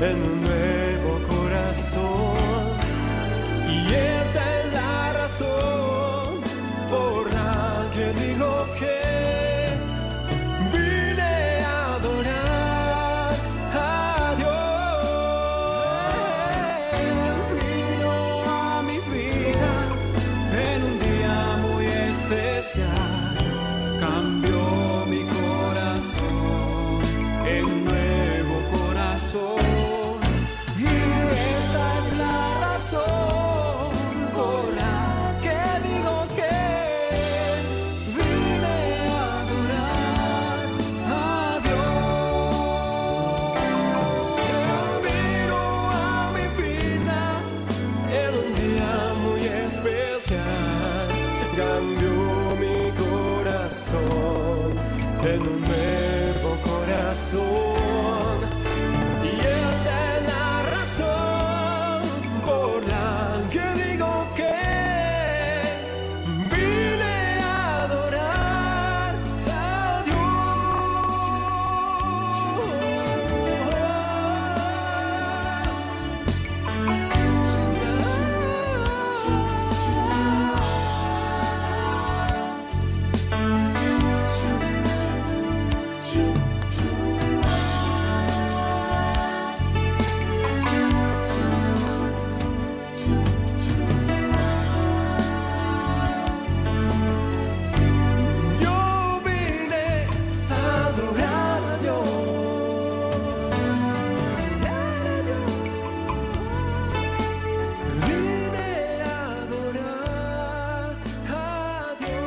en un nuevo corazón. Y esta es la razón por la que digo que vine a adorar a Dios. Vino a mi vida en un día muy especial, cambió mi corazón en nuevo corazón. Y esta es la razón por la que digo que vine a adorar a Dios. Vino a mi vida en un día muy especial, cambió mi corazón en un nuevo corazón. Y esa es la razón por la que digo que vine a adorar a Yo vine a adorar a Dios. Vine a adorar a Dios.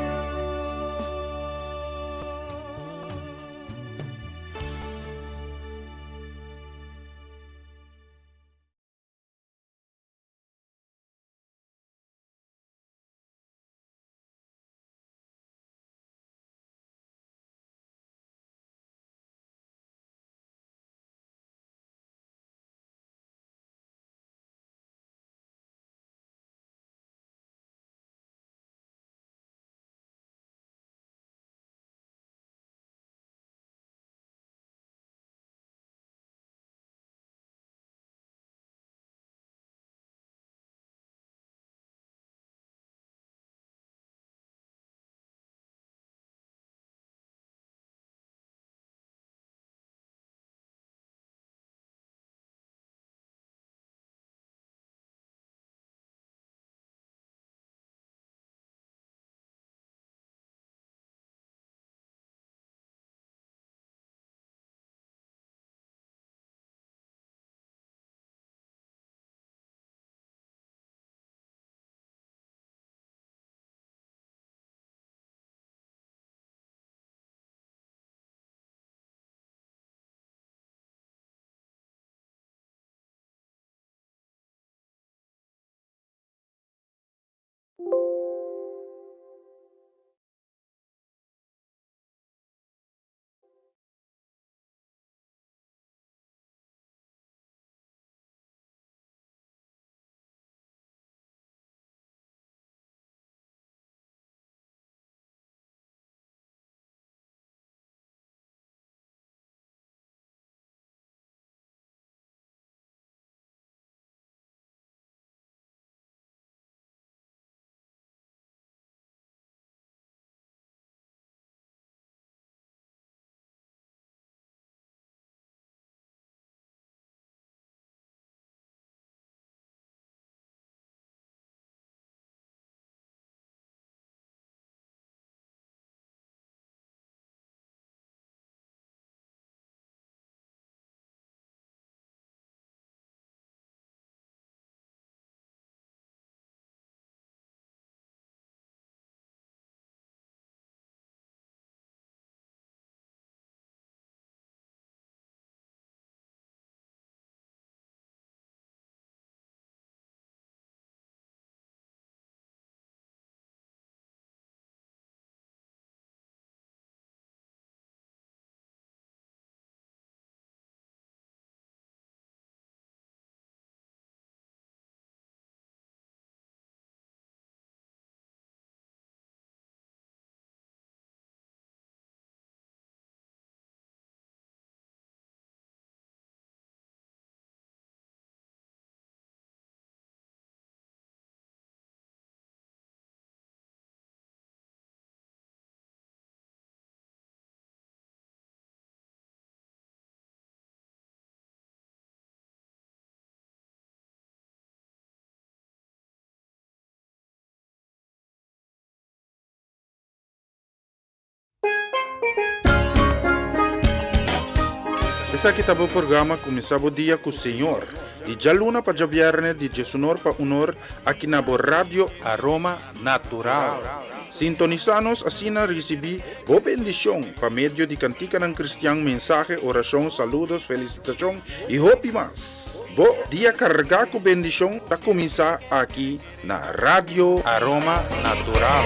Essa kita po programa começava o dia com o Senhor. E já luna para viernes de Jesunor para unor aqui na Rádio Aroma Natural. Sintonizanos assim na recebi boa bendição para meio de cantica ng Cristian, mensaje, oração, saludos, felicitação e hope mas. Bo dia carga com bendição tá começar aqui na Rádio Aroma Natural.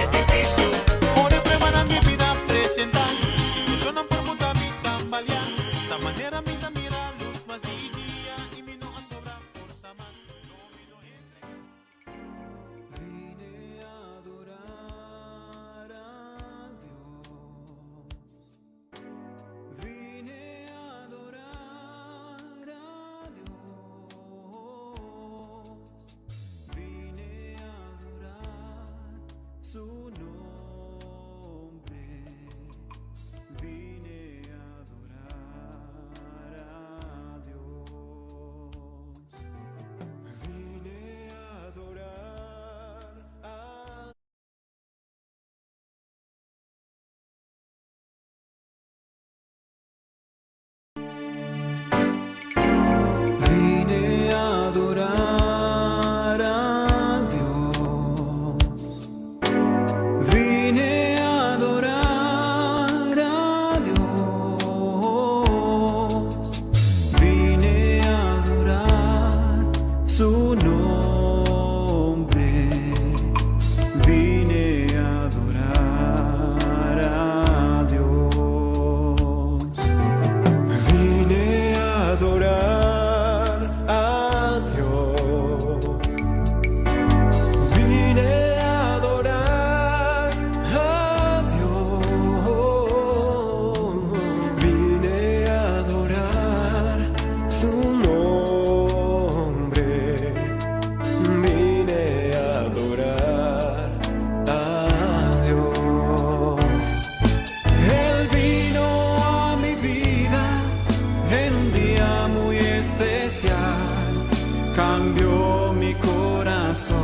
Cambió mi corazón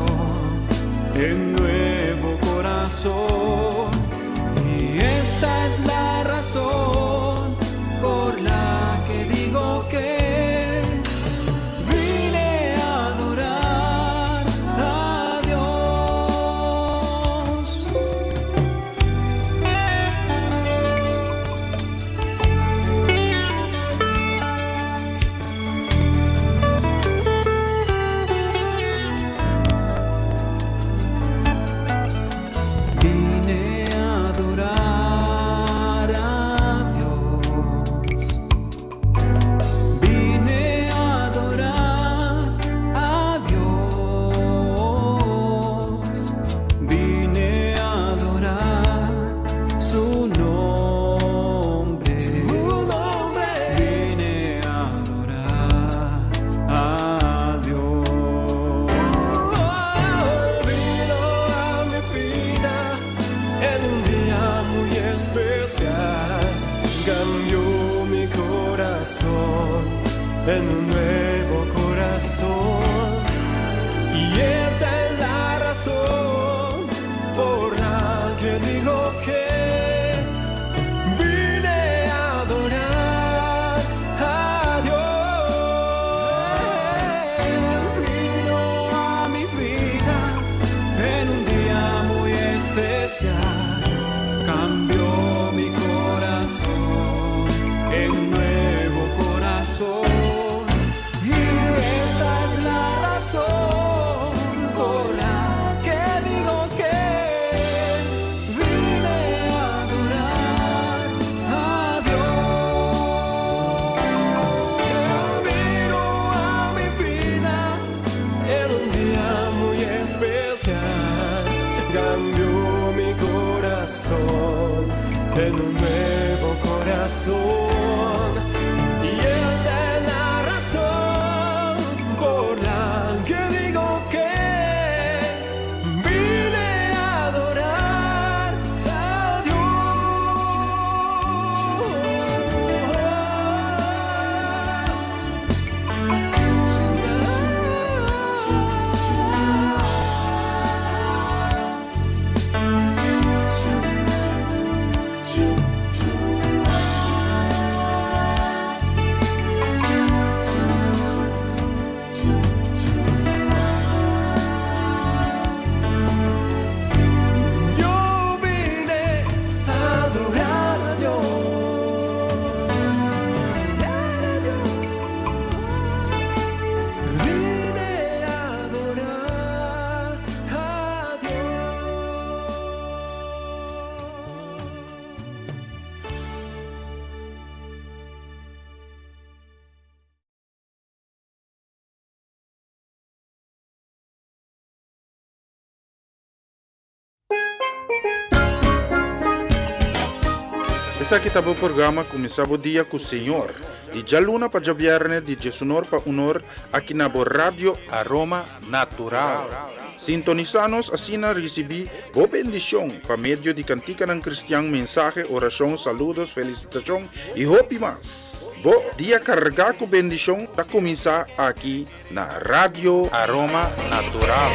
en nuevo corazón, y esta es la razón por la que digo que vine a adorar a Dios. Cambió mi corazón en un nuevo corazón, y esta es la razón por la que digo que vine a adorar a Dios. Vino a mi vida en un día muy especial, cambió mi corazón en nuevo corazón, y esta es la razón por la que digo que vine Essa aqui tá o programa começava o dia com o Senhor. E já luna para já viernes de Jesunor para unor aqui na Rádio Aroma Natural. Sintonizanos assim na recebi boa bendição para meio de cantica ng cristiang mensaje, oração, saludos, felicitação e hope mas. Bo dia carga com bendição tá começar aqui na Rádio Aroma Natural.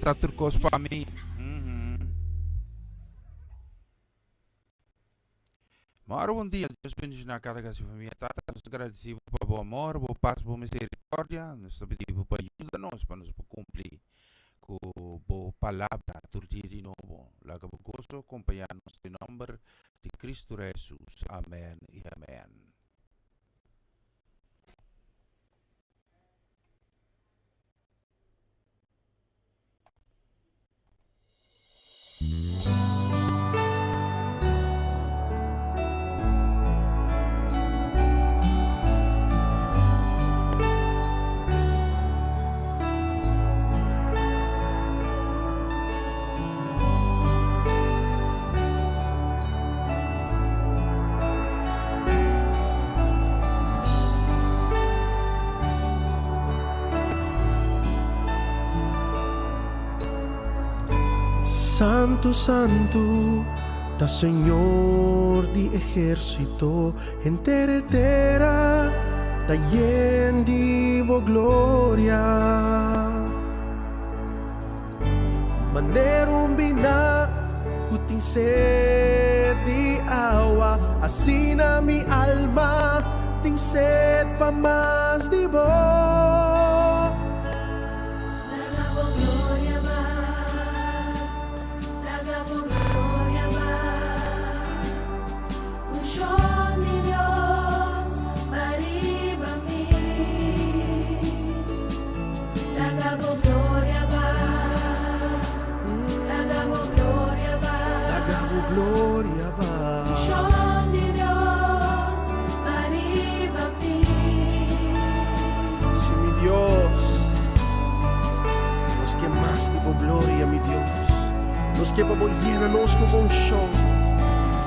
está turcos para mí. Mas bom dia, Deus bendiga na cada casa de família. Tata, nos agradecemos por amor, por paz, por misericórdia. Nos pedimos por ajuda-nos para nos cumprir com a palavra do dia de novo. Laga o gozo, acompanhar-nos em nome de Cristo Jesus. Amém e amém. Santo, santo, da Señor di ejército, entera terra, da llena di gloria. Manerum bina, kuting sed di awa, así na mi alma, ting sed pa más di vos. Gloria va. Sí, mi Dios, los que más tipo gloria, mi Dios, los que vamos llénanos como un show,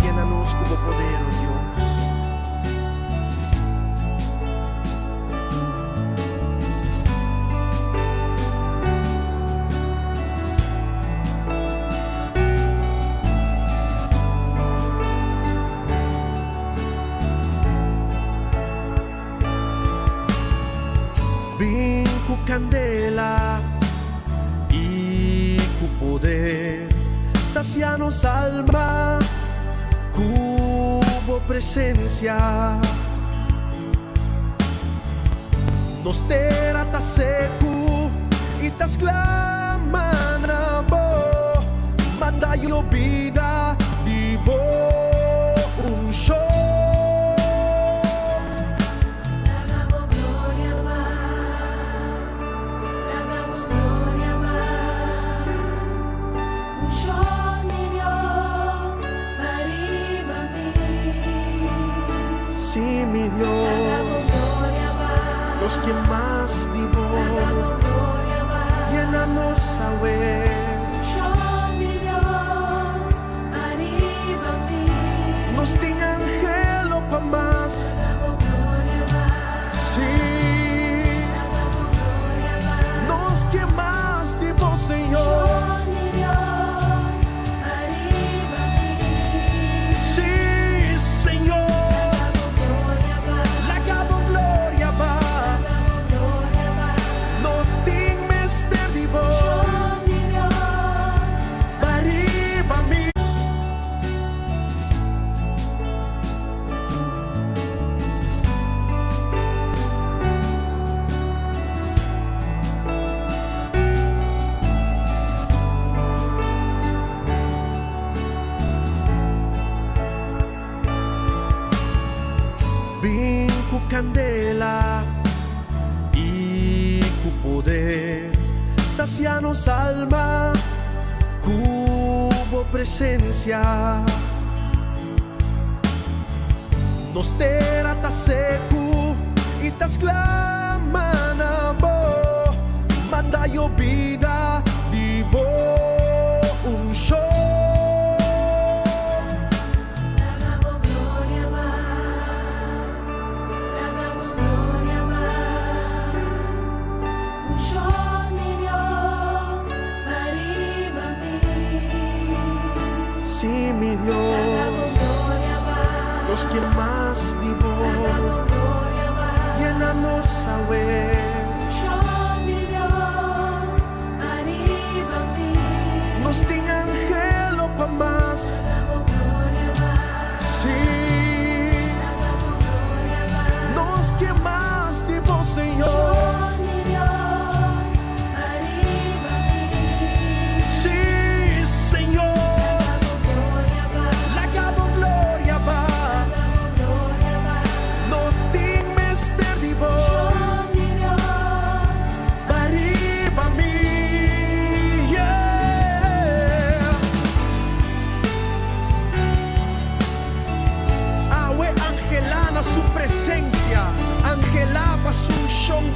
llénanos como poder, oh Dios. Vinco candela y cu poder, sacianos alma, cubo presencia, nos terata seco y tas claman a bo, manda yo vida, divo un show. Sí, mi Dios, los que más divo, llénanos a ver. Nos ting angelo pa más. Sí, los que más divo, Señor. Vinco candela y cu poder, sacianos alma, cubo presencia, nos terata seco y tas claman a bo, manda yo vida, divo un show. Sí, mi Dios, los que más divo, llénanos a ver.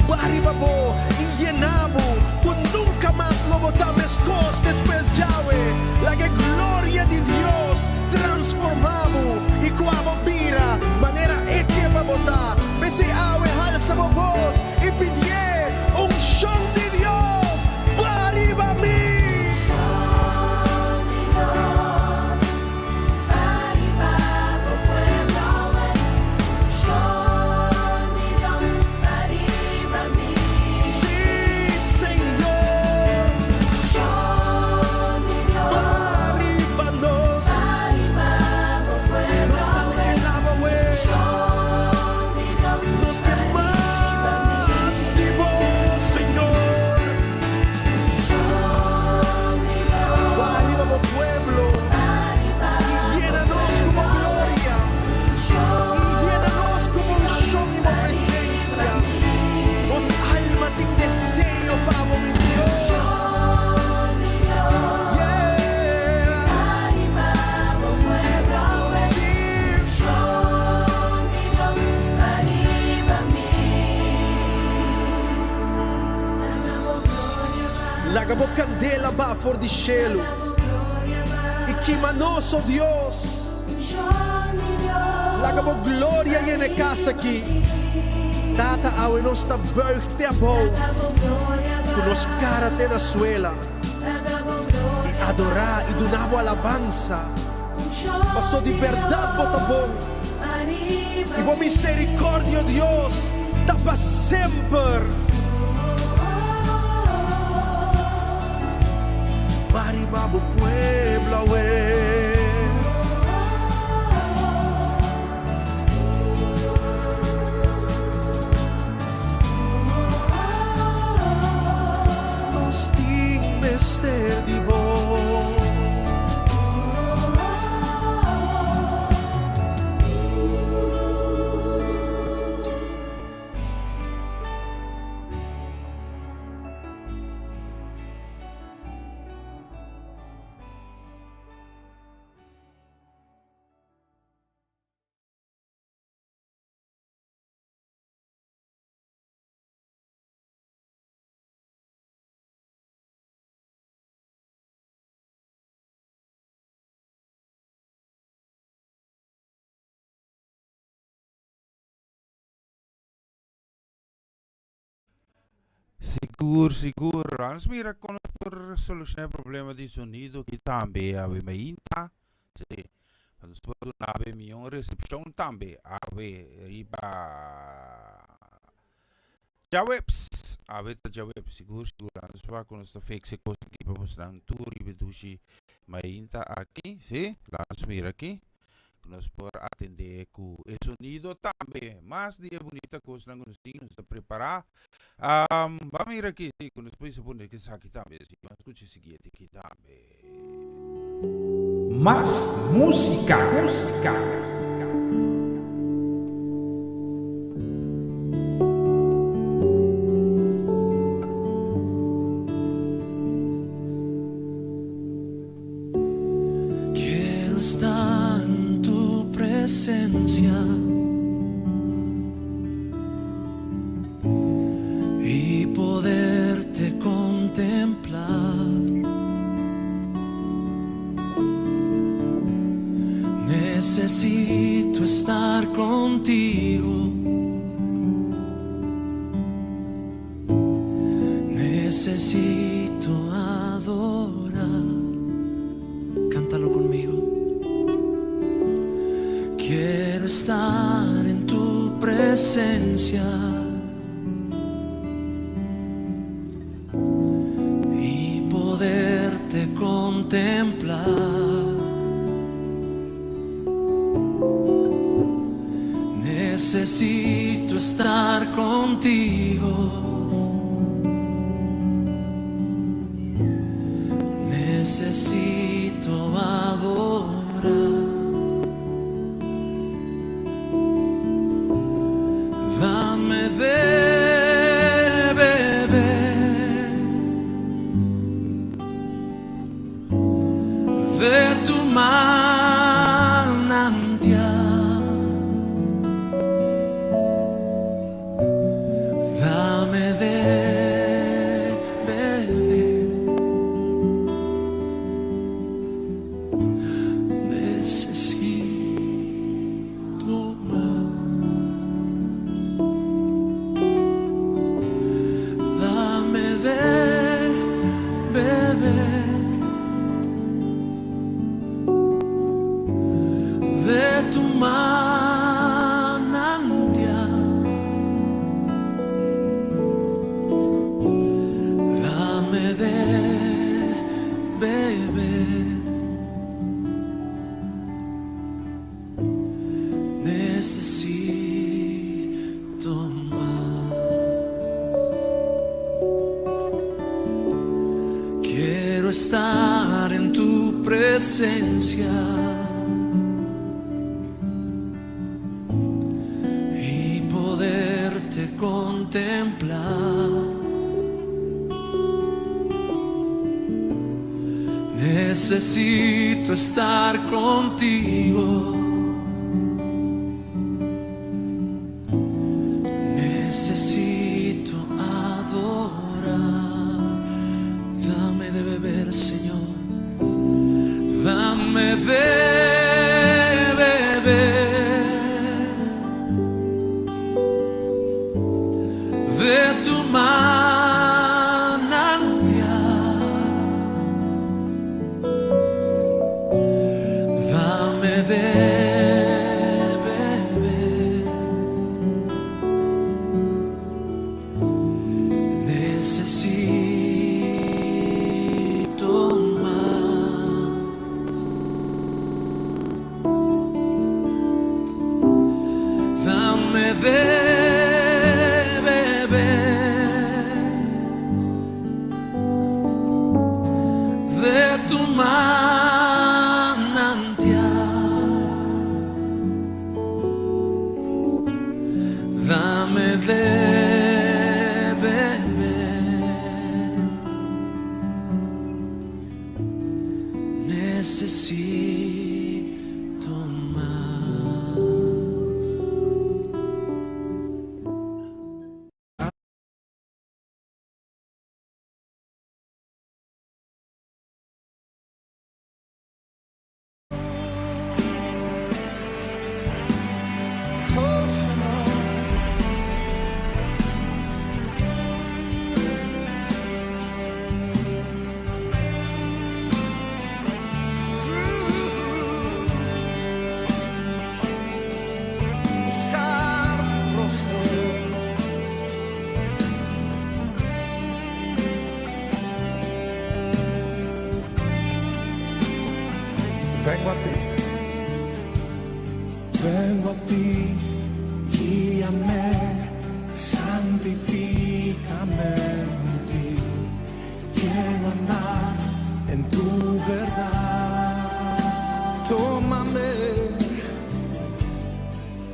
Baribabo y llenamos, pues nunca más lo botamos después Yahweh. La que gloria de Dios transformamos y cuando mira manera que va a botar. Pese Yahweh alzamos voz y pide un show de Dios. Baribami. Lagabo candela va for di cielo e chi manoso Dios. Lagabo gloria in casa chi tata awe nostra buigte a bow con los cara te na suela e adorar e donavo alabanza passo di verdad botabon e bo misericordio Dios tapa sempre. Baribabo pueblo, nos dignes de Dios. Seguro. Anders mira con por solucionar el problema de sonido que también ave mainta. Sí. Quando sport ave miglior reception también ave riba Jawebs ave ta jaweb seguro. Anders va con esta fixe cosa que vamos a un tour y vedushi mainta aquí, sí. Anders mira aquí. Nos por atender com o sonido também, mas dia bonita coisa não nos preparar. Vamos ir aqui, com depois se pode que aqui também, mas escute seguinte aqui também. Mas música. Quiero estar en tu presencia y poderte contemplar. Necesito estar contigo. Necesito adorar. Cántalo conmigo. Quiero estar en tu presencia y poderte contemplar. Necesito estar contigo. Necesito adorar. Dame de beber de tu manantial. Dame manantial, dame de beber. Necesito más. Quiero estar en tu presencia y poderte contemplar. Necesito estar contigo. Necesito adorar. Dame de beber, Señor. Dame de beber de tu manantial. Dame de necesito más. Dame de beber de tu manantial. Dame de necesito más. Vengo a ti, guíame, santifícame en ti. Quiero andar en tu verdad.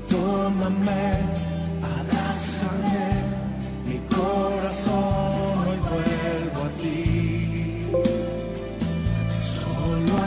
Tómame, abrázame, mi corazón hoy vuelvo a ti. Solo a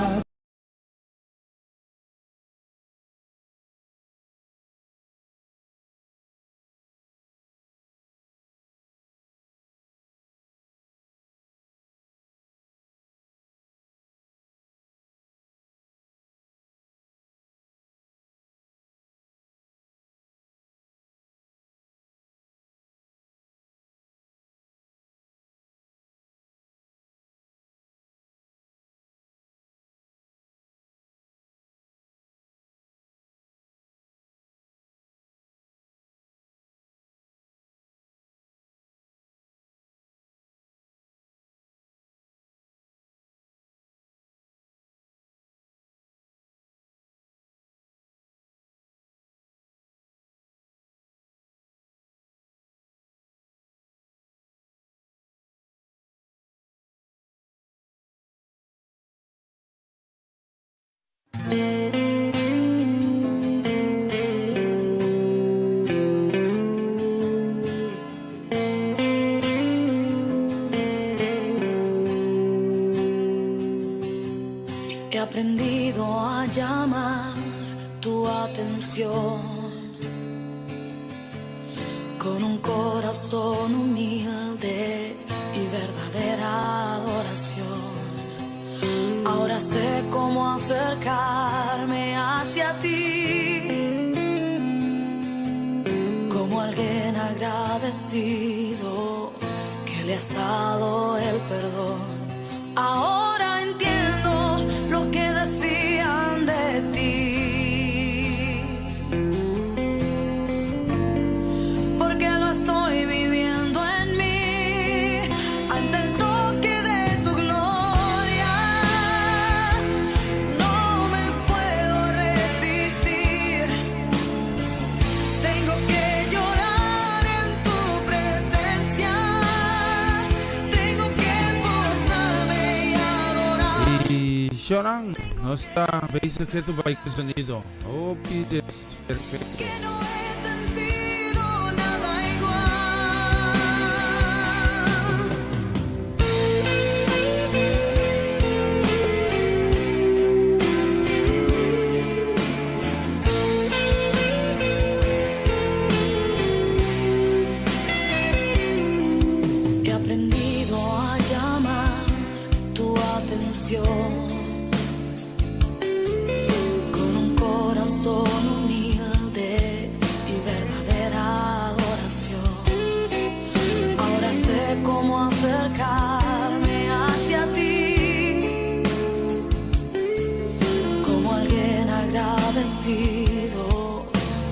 He aprendido a llamar tu atención con un corazón humilde y verdadera adoración. Ahora sé cómo acercarme hacia ti, como alguien agradecido que le has dado el perdón. Ahora entiendo lo que decían de ti. No está bezig het op buite sonido. Oh, pides perfecto. Que no he sentido nada igual. He aprendido a llamar tu atención con un corazón humilde y verdadera adoración. Ahora sé cómo acercarme hacia ti, como alguien agradecido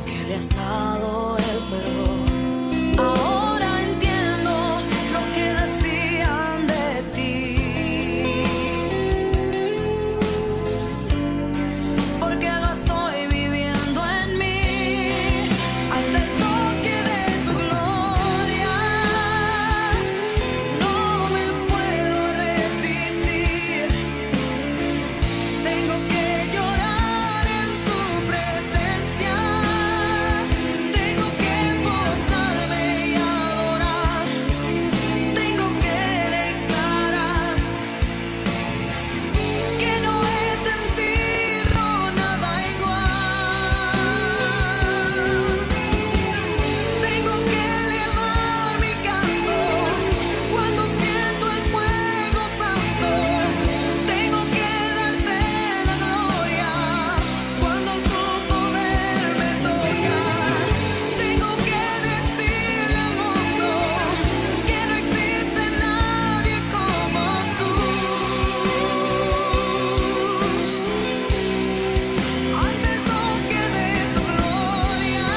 que le has dado el perdón. Ahora entiendo lo que decían de ti, porque lo estoy viviendo en mí. Hasta el toque de tu gloria no me puedo resistir. Tengo que llorar en tu presencia. Tengo que posarme y adorar. Tengo que declarar que no he sentido nada igual. Tengo que elevar mi canto cuando siento el fuego santo. Tengo que darte la gloria cuando tu poder me toca. Tengo que decirle al mundo que no existe nadie como tú. Ante el toque de tu gloria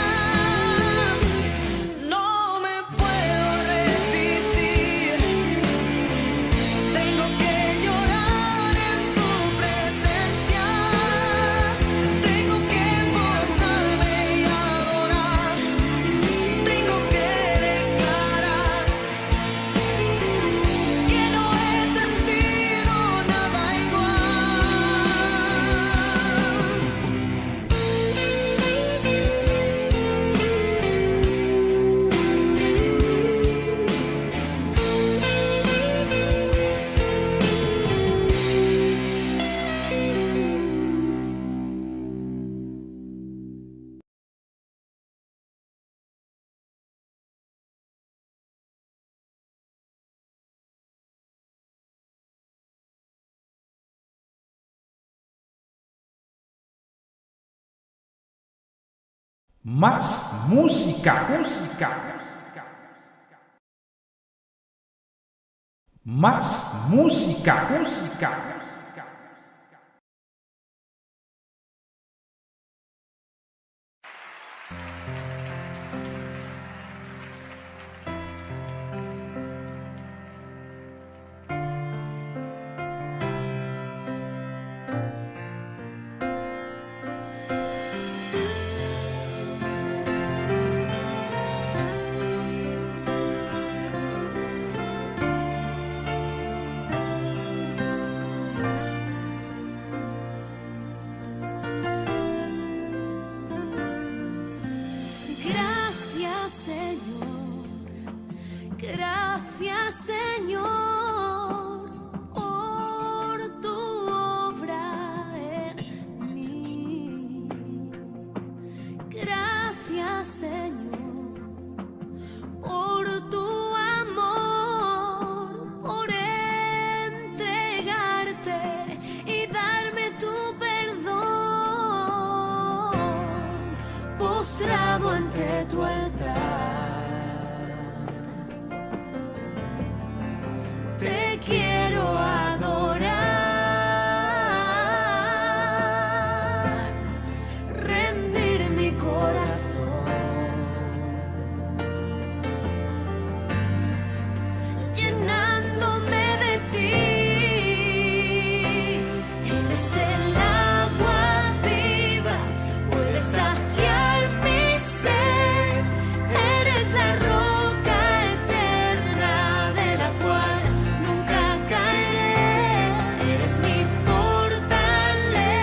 no me puedo resistir. Tengo que llorar en tu presencia. Tengo que posarme y adorar. Tengo que declarar que no he sentido nada Más música, más música. Gracias, Señor. Gracias, Señor, por tu obra en mí. Gracias, Señor, por tu amor, por entregarte y darme tu perdón. Postrado ante tu altar, te quiero adorar, rendir mi corazón, llenándome de ti. Eres el agua viva, puedes saciar mi sed. Eres la roca eterna de la cual nunca caeré. Eres mi fortaleza.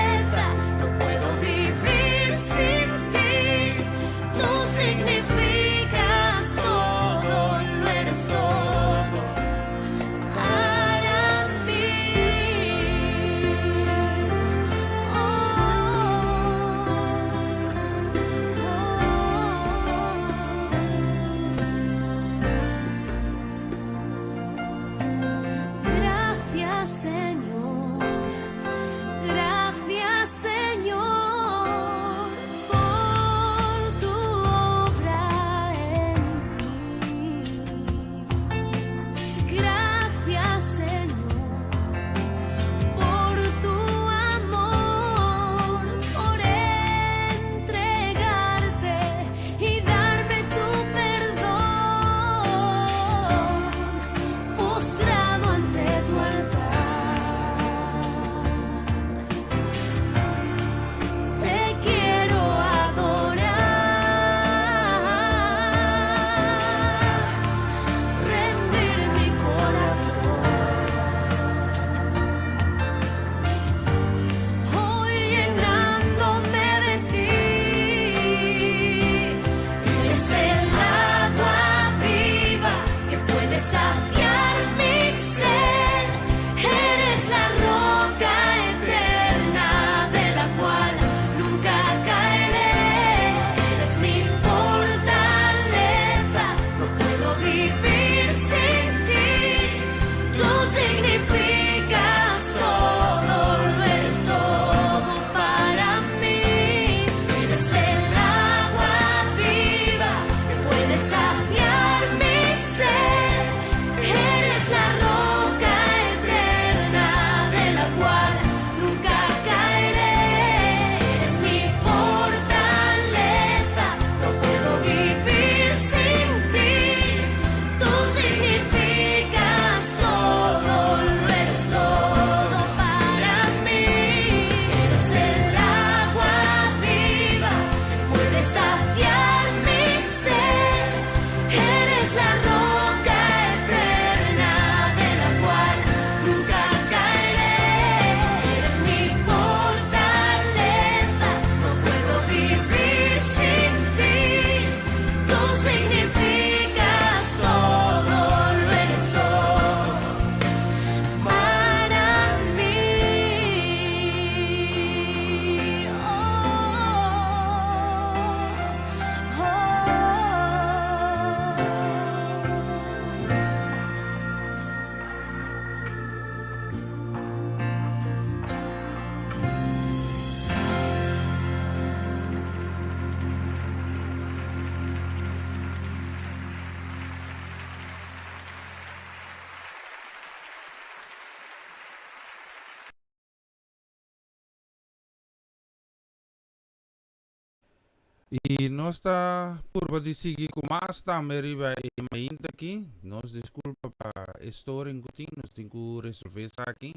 Y no está por decir que más también arriba en mainta aquí. Nos disculpa para esto en Gutin, nos tengo que resolver aquí.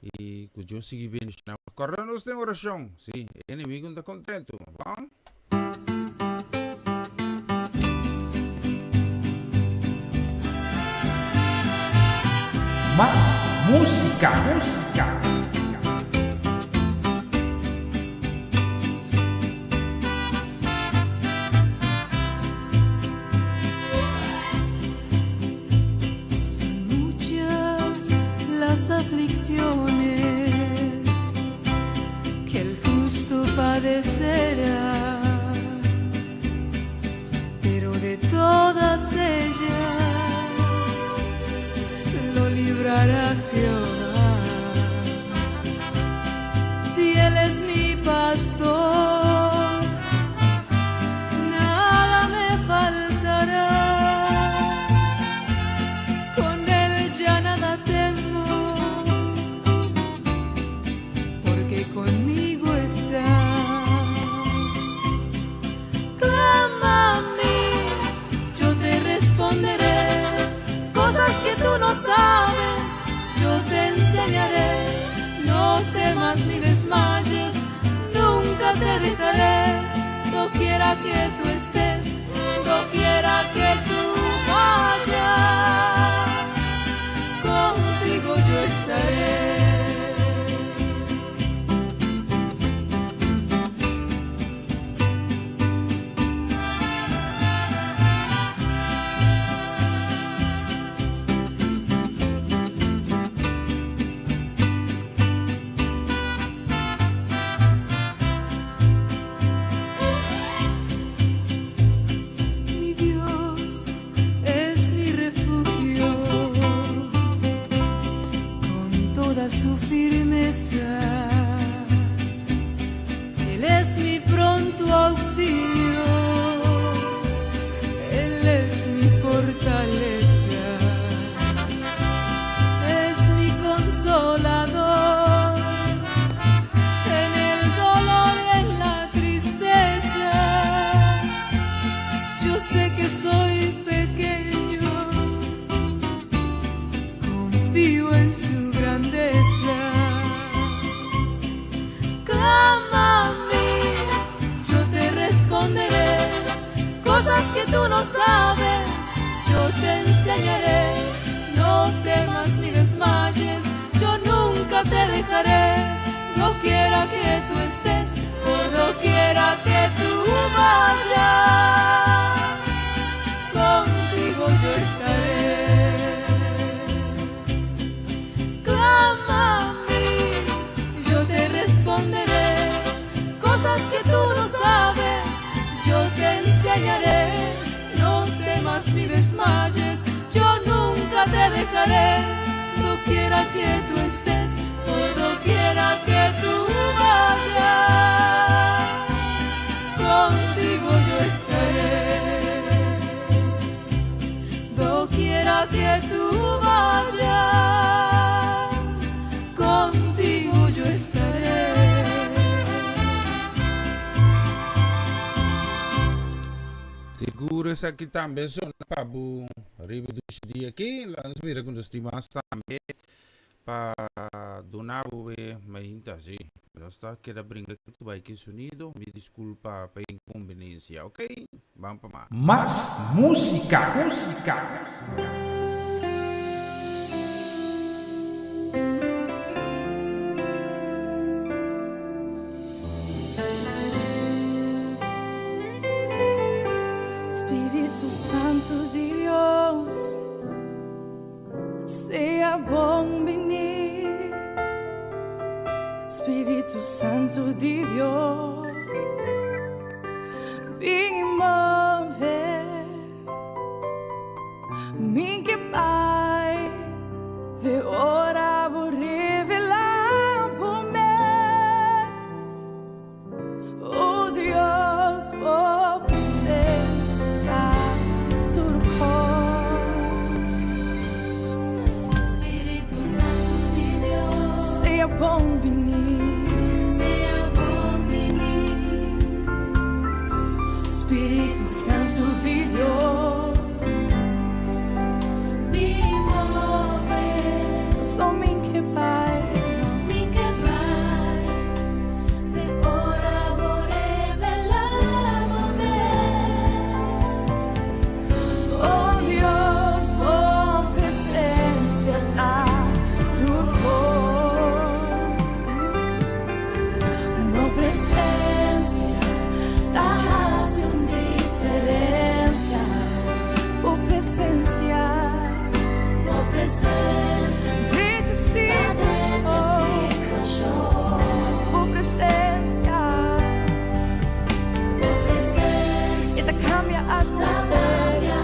Y que yo sigo bien. Corremos de oración. Sí, enemigo está contento. ¿Va? Más música, música. Son muchas las aflicciones que el justo padecerá, pero de todas ellas lo librará Jehová. Si Él es mi pastor, nada me faltará. Con Él ya nada temo, porque conmigo está. Clama a mí, yo te responderé. Cosas que tú no sabes, yo te enseñaré. No temas ni desmayes, nunca te dejaré. No quiera que tú estés, no quiera que tú vayas, contigo yo estaré. Mi Dios es mi refugio, con toda su firmeza. Él es mi pronto auxilio, Él es mi fortaleza, es mi consolador. En el dolor y en la tristeza, yo sé que soy pequeño, confío en su grandeza. Clama a mí, yo te responderé. Cosas que tú no sabes, yo te enseñaré. No temas ni desmayes, yo nunca te dejaré. No quiera que tú estés, o no quiera que tú vayas, contigo yo estaré. Clama a mí, yo te responderé. Cosas que tú no sabes, yo te enseñaré. No temas ni desmayes, yo nunca te dejaré. No quiera que tú estés, o no quiera que tú vayas, contigo yo estaré. No quiera que tú vayas, contigo yo estaré. Seguro essa aqui também só para o arriba do dia aqui, lá nos vira com os timas também para donar o mainta assim. Está queda brinca que tu vai que sonido, me desculpa pela inconveniência, ok? Vamos para mais. Más música, música. Espíritu Santo de Dios, sea bom venir. Espíritu Santo de Dios, vem mover. Mim que Pai, de hora vou revelar por mês. Oh Deus, vou presentar tudo com Espírito Santo de Deus, seja bom venir. Seja bom venir. Espíritu Santo de Dios, me move. Só me que vai, de ora vou revelar oh Dios, oh presencia da tu voz, oh presencia da hace una diferencia, oh presencia, oh presencia, desde oh presencia, e te cambia a atmosfera,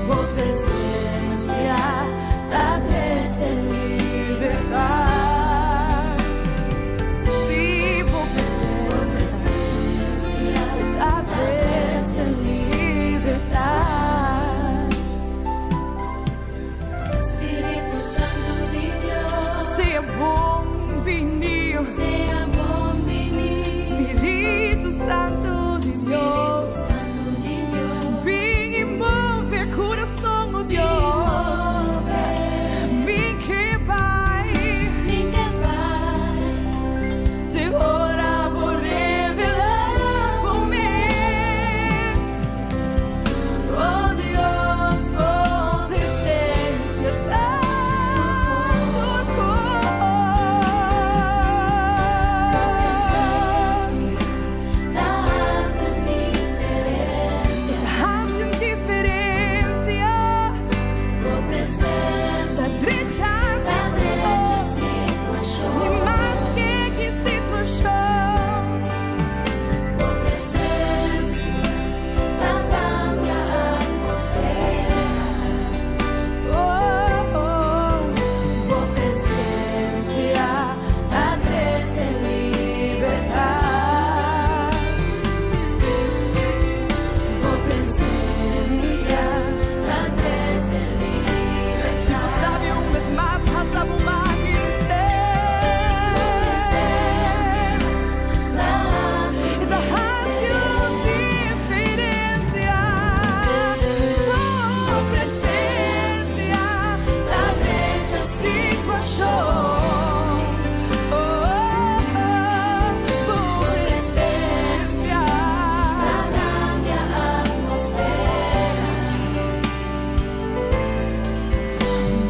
oh presencia, la crece libertad, sí, oh presencia, la crece libertad. Espíritu Santo de Dios, sea bom vinil, Espíritu Santo de Dios, vem e move coração, oh Deus, vem que vai, te ora vou revelar momentos, oh Deus, oh presença da tua hace diferença, oh presencia, da brecha se achou, e mais que se trouxou, oh presencia, da cambia a atmosfera, oh presencia, da cresce liberdade, oh presencia, da cresce liberdade. Se você sabe um vez mais, raça uma da raça diferença, oh presencia, da brecha se achou, oh presencia, da cambia a atmosfera,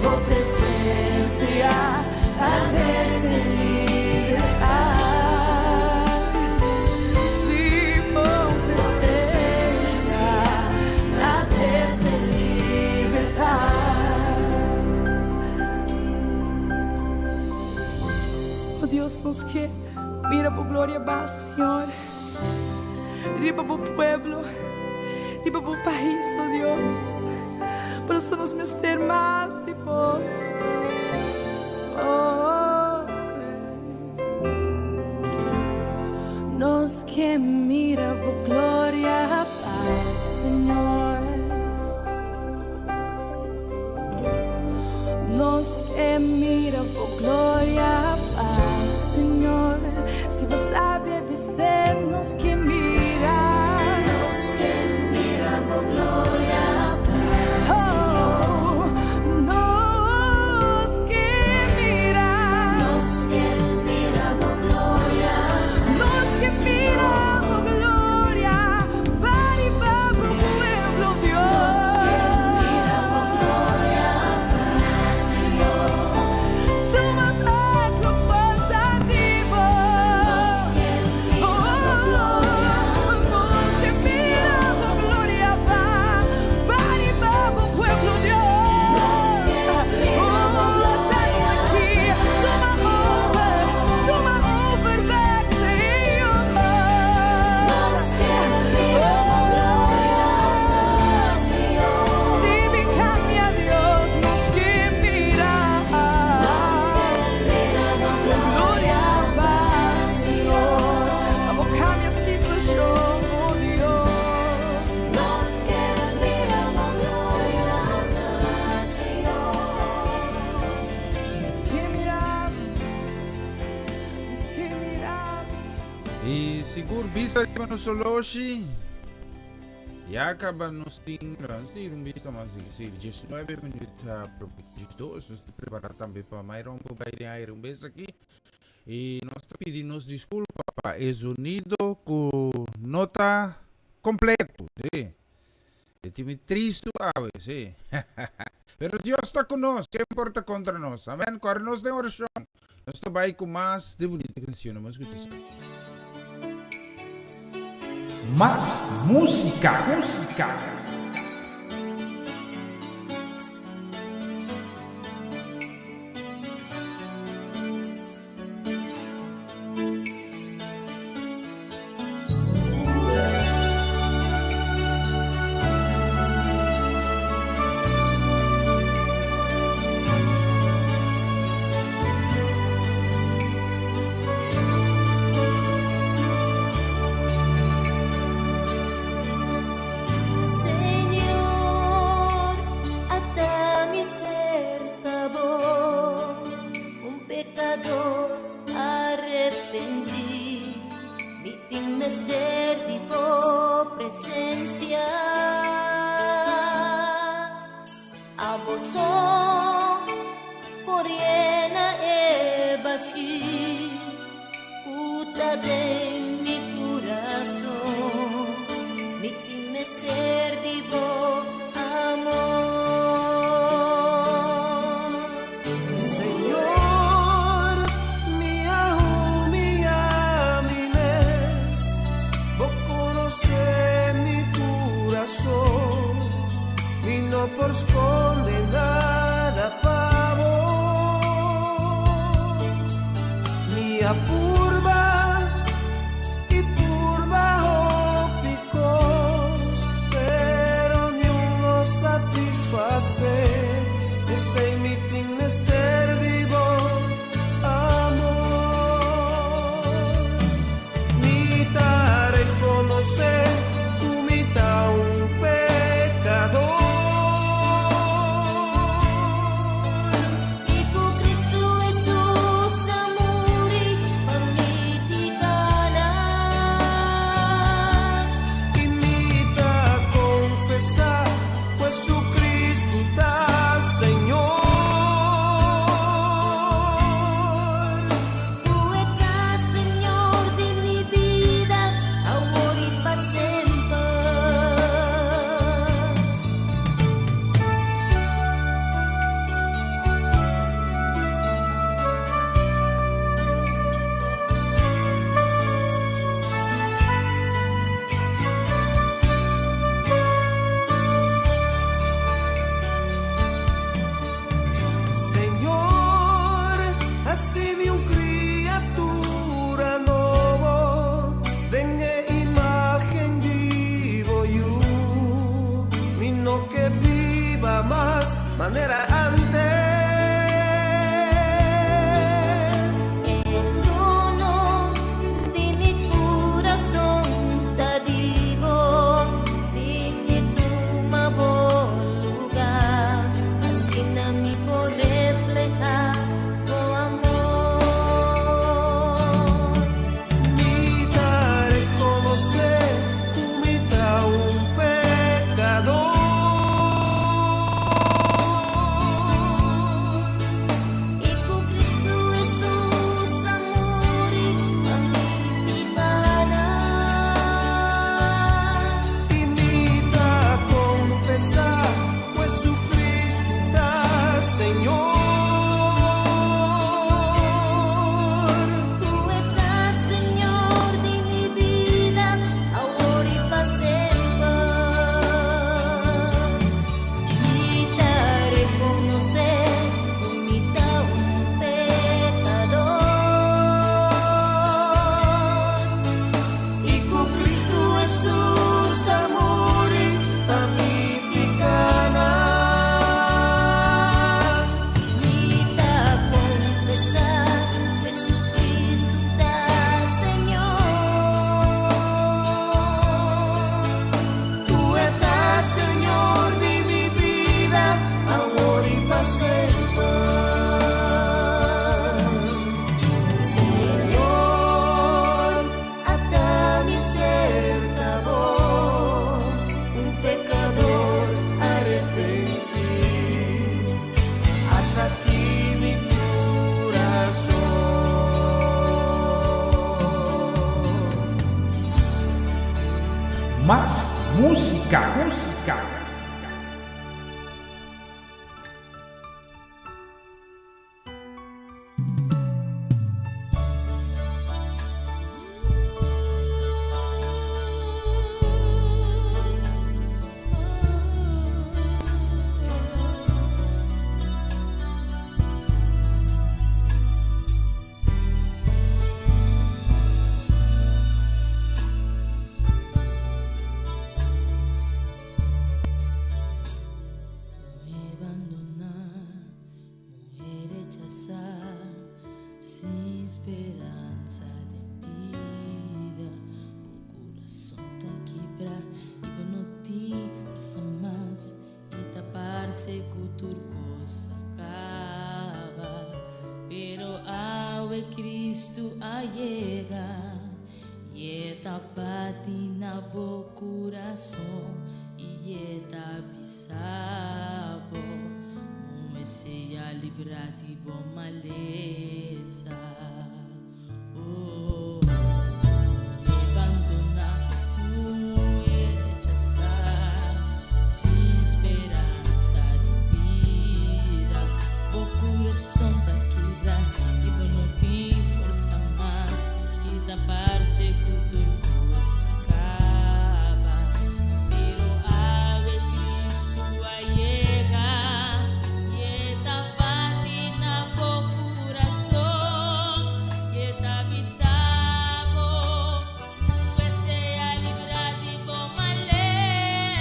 oh presencia, da cresce libertad, sim, oh presencia, da cresce libertad. Oh Dios, nos que mira por gloria va, Señor, riba por pueblo, riba por país, oh Dios, por eso nos meter más tipo, oh, nos que mira por gloria va, Señor, nos que mira por gloria va, Señor, se você sabe dizer, nos que mira por gloria va, Señor, nos que mira por gloria, nos que mira por gloria, para y para el pueblo, Dios, nos que mira por gloria va, Señor, tu manda E siguro vista que no soloshi. Ya acaba nos tingran, vista mas se 19 minutos para os dois, nós preparar também para mais um pouco de air um vez aqui. E nós pedimos desculpa para o sonido com nota completo, sim. É time triste sim. Pero Deus está conosco, que importa contra nós. Amém? Corre nós de oração. Nós estamos com mais de bonita canção, vamos escutar. Más música, música. Señor, hasta mi ser acabó, un pecador arrepentí, víctimas de tu presencia. A vos por llena evashi, puta de mi corazón, víctimas de tu amor. Señor, mi mes, vos conocés mi corazón, y no por esconder nada para vos, mi apurba y purba o picos, pero ni uno satisface ese meeting mister vivo amor. Mi tare conocer tu mitad un pecador. Y por Cristo Jesús a morir por mí. Más música, música. Cristo allega e eta bate na bo coração e eta bisabo muese a librar de bom maleza oh abandona rechazar sem esperança de vida o coração tá quebrar e não tem força mais e tapar-se com tudo acaba pero ave Cristo allega e tapate na bo coração e tapisabo se a livrar de bom maleza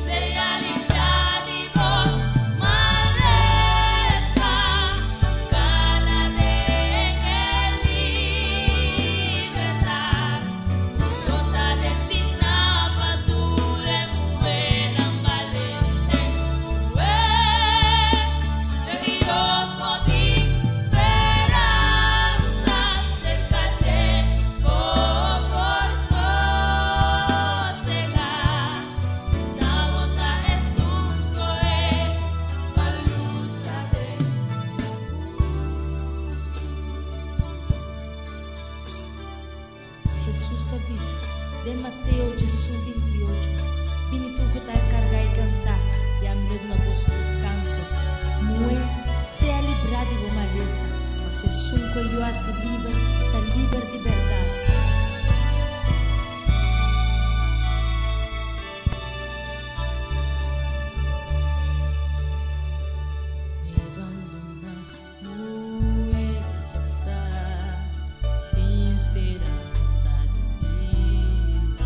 se a livrar de bom maleza gana de libertar nossa destina para dure buena valente de Dios podi esperanza cerca de por sossegar na volta Jesus coe a luz de Jesus te avisa de Mateus 18:28 vini tu que tá carga e cansar e a medo na bolsa descanso moe se a librar de uma maleza mas o sunco eu a se livre da livre de verdade sem esperança de vida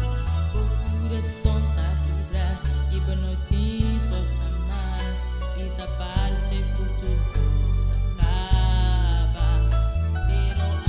o coração tá quebrar e não tem força mais e tapar-se com tudo acaba pero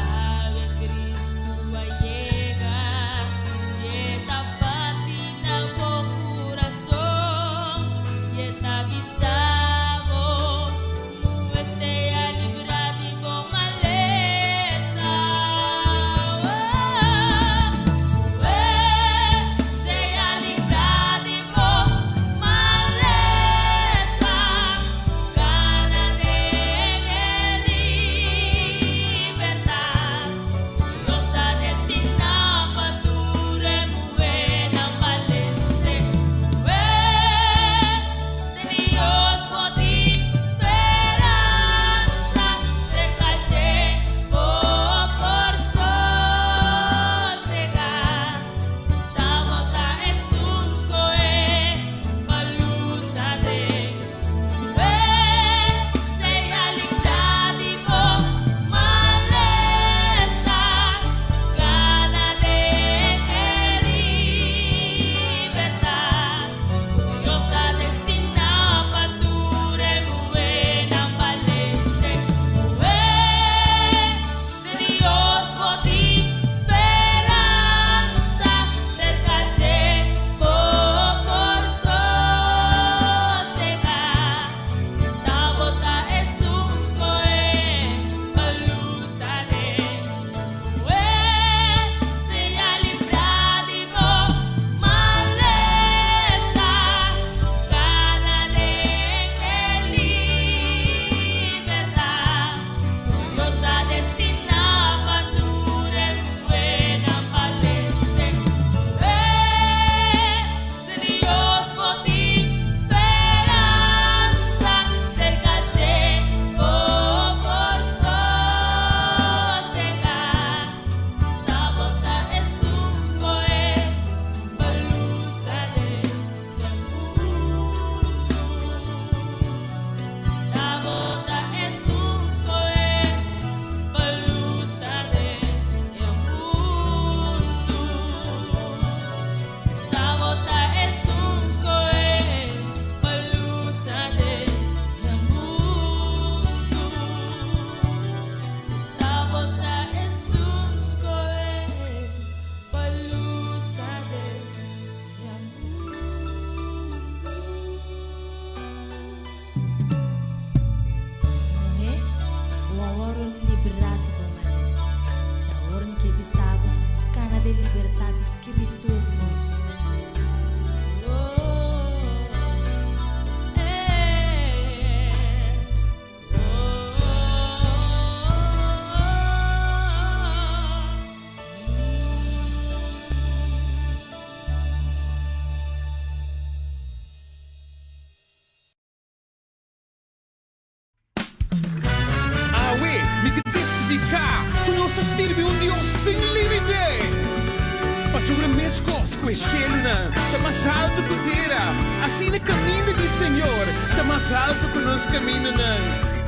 sobre mescos com excelna, está mais alto que terra. Assim no caminho do Senhor, está mais alto que nós caminhamos.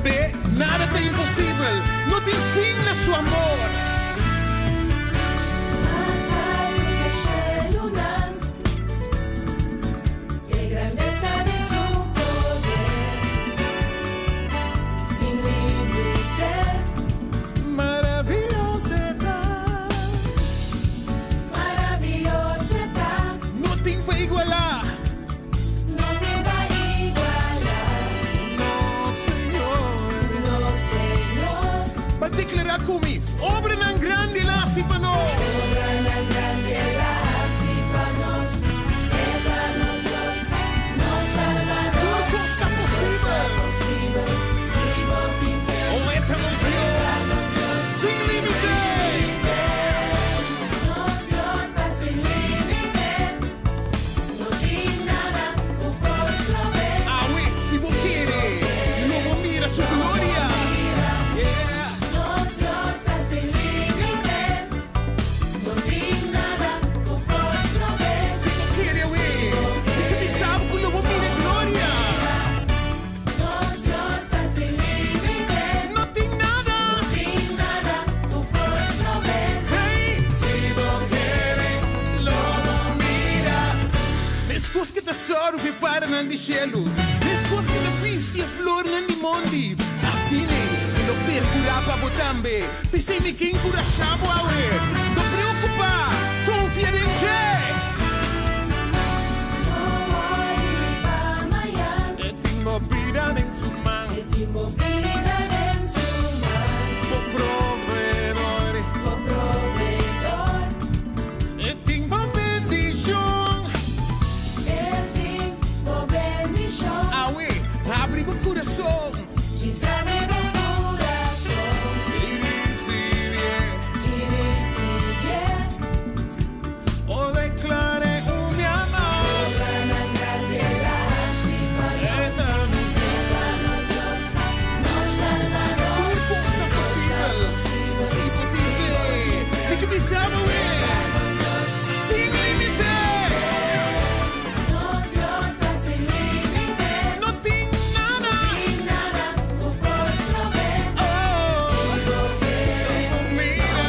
Bem, nada está impossível, não tem fim no seu amor. Más alto que Shelunan, qué grandeza de su poder, sin límite. Maravilhoso está, Maravilloso está, não tem para igualar. no te va a igualar, Não, Senhor. no Señor. Para declarar comigo, obra não grande lá se para nós. Obra la grande la así para nos, déjanos Dios, nos salvará. Tudo está possível. Posible, si vos quieres, O eterno Deus, sem limite. nos Dios está sin límite, no tiene nada o posso ver. Ah, oui, se você querer, logo mira sua glória. Yeah. Nos Dios está sin límite, no tiene nada o posso ver. Se você querer, ué, porque me sabe que logo mira glória. Nos Dios está sin límite, Não tem nada. no tiene nada o posso ver. Hey, se você querer, logo mira. As coisas que tesoro vi para não deixá-lo. As coisas que da piste a flor não de mondi. Assim, lo percurava botambe. Pensei me que encorajava a ver. Não preocupa, confiar em Deus. No voy para Miami, E tenho vida em sua mão. tengo vida en su mano, O provedor. oh proveedor. E tenho bendição. El tiempo bendición, Ah, ué, abre o coração. quizá abre el corazón E recebe. y recibe. O declare o meu amor. Obra más grande la así para nos, déjanos Dios, nos salvará. Tudo está possível. Se você querer, e que me sabe, ué. Sem limite. Nos Dios está sin límite, Não tem nada. y nada o posso ver. Oh, Si vos quieres, mira.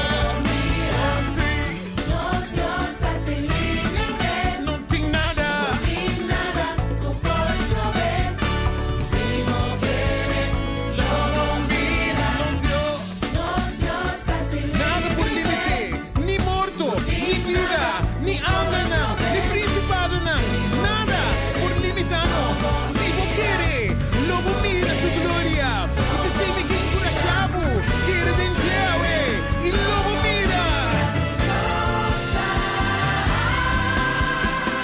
Assim, Nos Dios está sin límite, não tem nada. y nada o posso ver. Si vos quieres, Logo mira. Nos Dios está sin Nada por limite. Ni morto, ni viuda, ni alma não, ni principado não. Nada por limitado. Se você querer, logo mira sua glória. Porque sei me que encorajado, quer denjeu, e logo mira.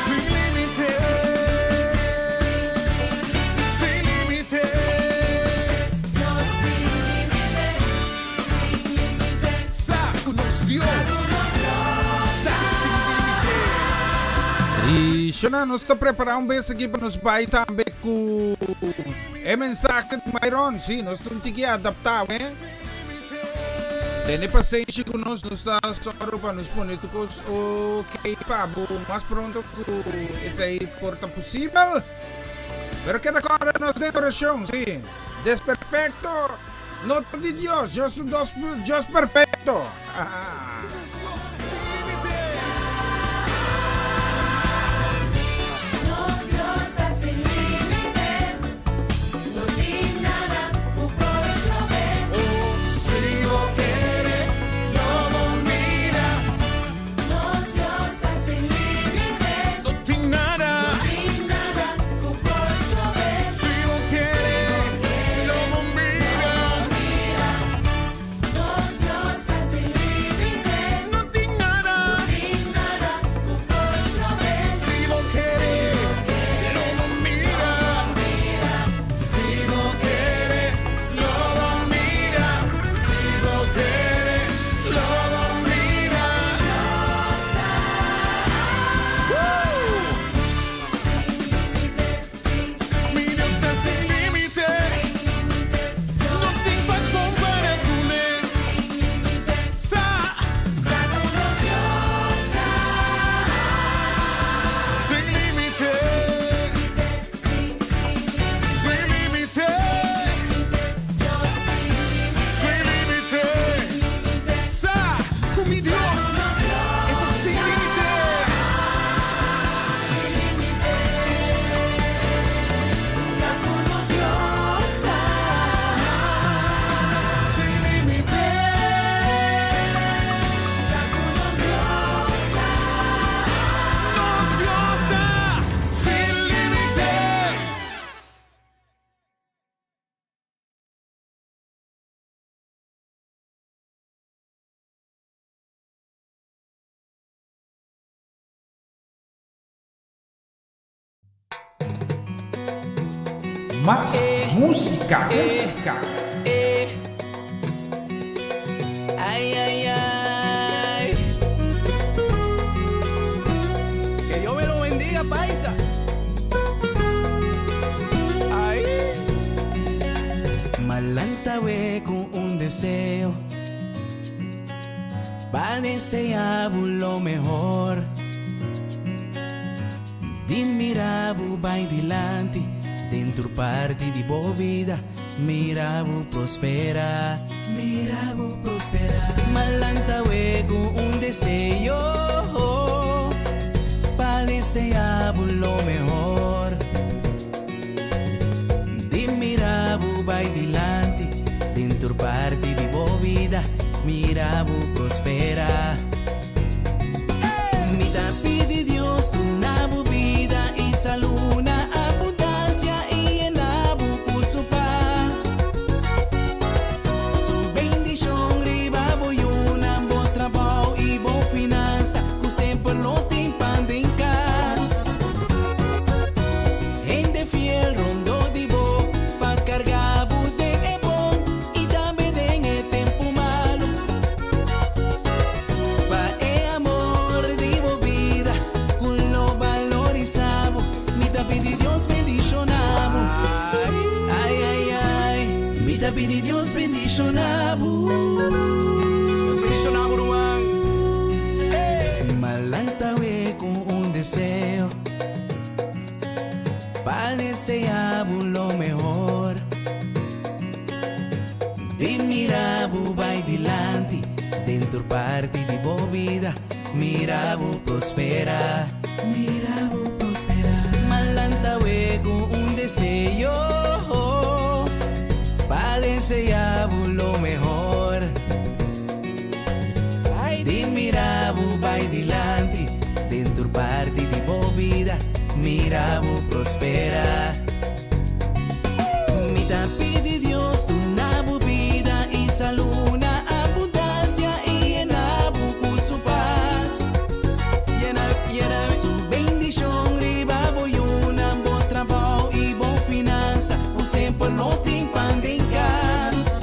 Sem limite. Sem limite. Dios sin límite, Saco nos Deus. Saco sem limite. E Shona, nós estamos preparando bem aqui para nos pai também com a mensagem de Myron. Sim, nós temos que adaptar, hein? Tenha paciência conosco, nós estamos só para nos pôr ok, Pablo, mais pronto que esse aí porta possível. Pero que agora nós de oração, sim. Desperfecto, não de Deus, Deus perfeito. Ah. Nos Dios está sin límite, no tiene nada o posso ver. Se eu querer, logo mira. Nos Dios está sin límite, Não tem nada. y nada o posso ver. Se eu querer, logo mira. Nos Dios está sin límite, Más música. Ay, ay, ay. Que Dios me lo bendiga, paisa. Ay. Malantawe con un deseo para desear lo mejor. Di mirabu vai dilante, dentro parte di boa vida. Mirabu prospera, mirabu prospera. Malantawe con un deseo para desear lo mejor. Di mirabu vai dilante, dentro parte di boa vida. Mirabu prospera. Mi pide Dios una vida y salud, una abundancia y en con su paz. Su bendición riba voy una buen trabajo y buena finanza, que siempre lo tem pan en casa. Gente fiel rondo de bo, pa cargar bude é bom e também tem tempo malo. Pa é amor de vida, com lo valorizamos. Mi pide Dios bendicionamos. Ay, ay, ay. Mi pide Dios bendicionamos. Dios bendicionamos, Juan. Malantawe con un deseo para desear lo mejor. Di mirabu vai dilante, dentro parte di boa vida. Mirabu prospera, mirabu prospera. Malantawe con un deseo para desear lo mejor. Di mirabu vai dilante, dentro parte di boa vida. Mirabu prospera. Mi pide Dios una vida y salud, una abundancia y en con su paz. Llena su bendición, riba voy una buen trabajo y buena finanza, o siempre no tem pan en casa.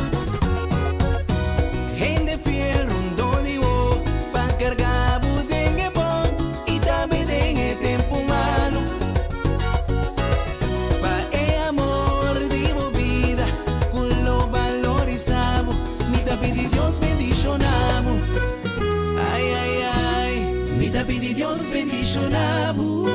Gente fiel rondo de bo, pa cargar bude é bom e também tem tempo malo. Pa é amor de boa vida, com lo valorizamos. Mi pide Dios bendicionamos. Ay, ay, ay. Mi pide Dios bendicionamos.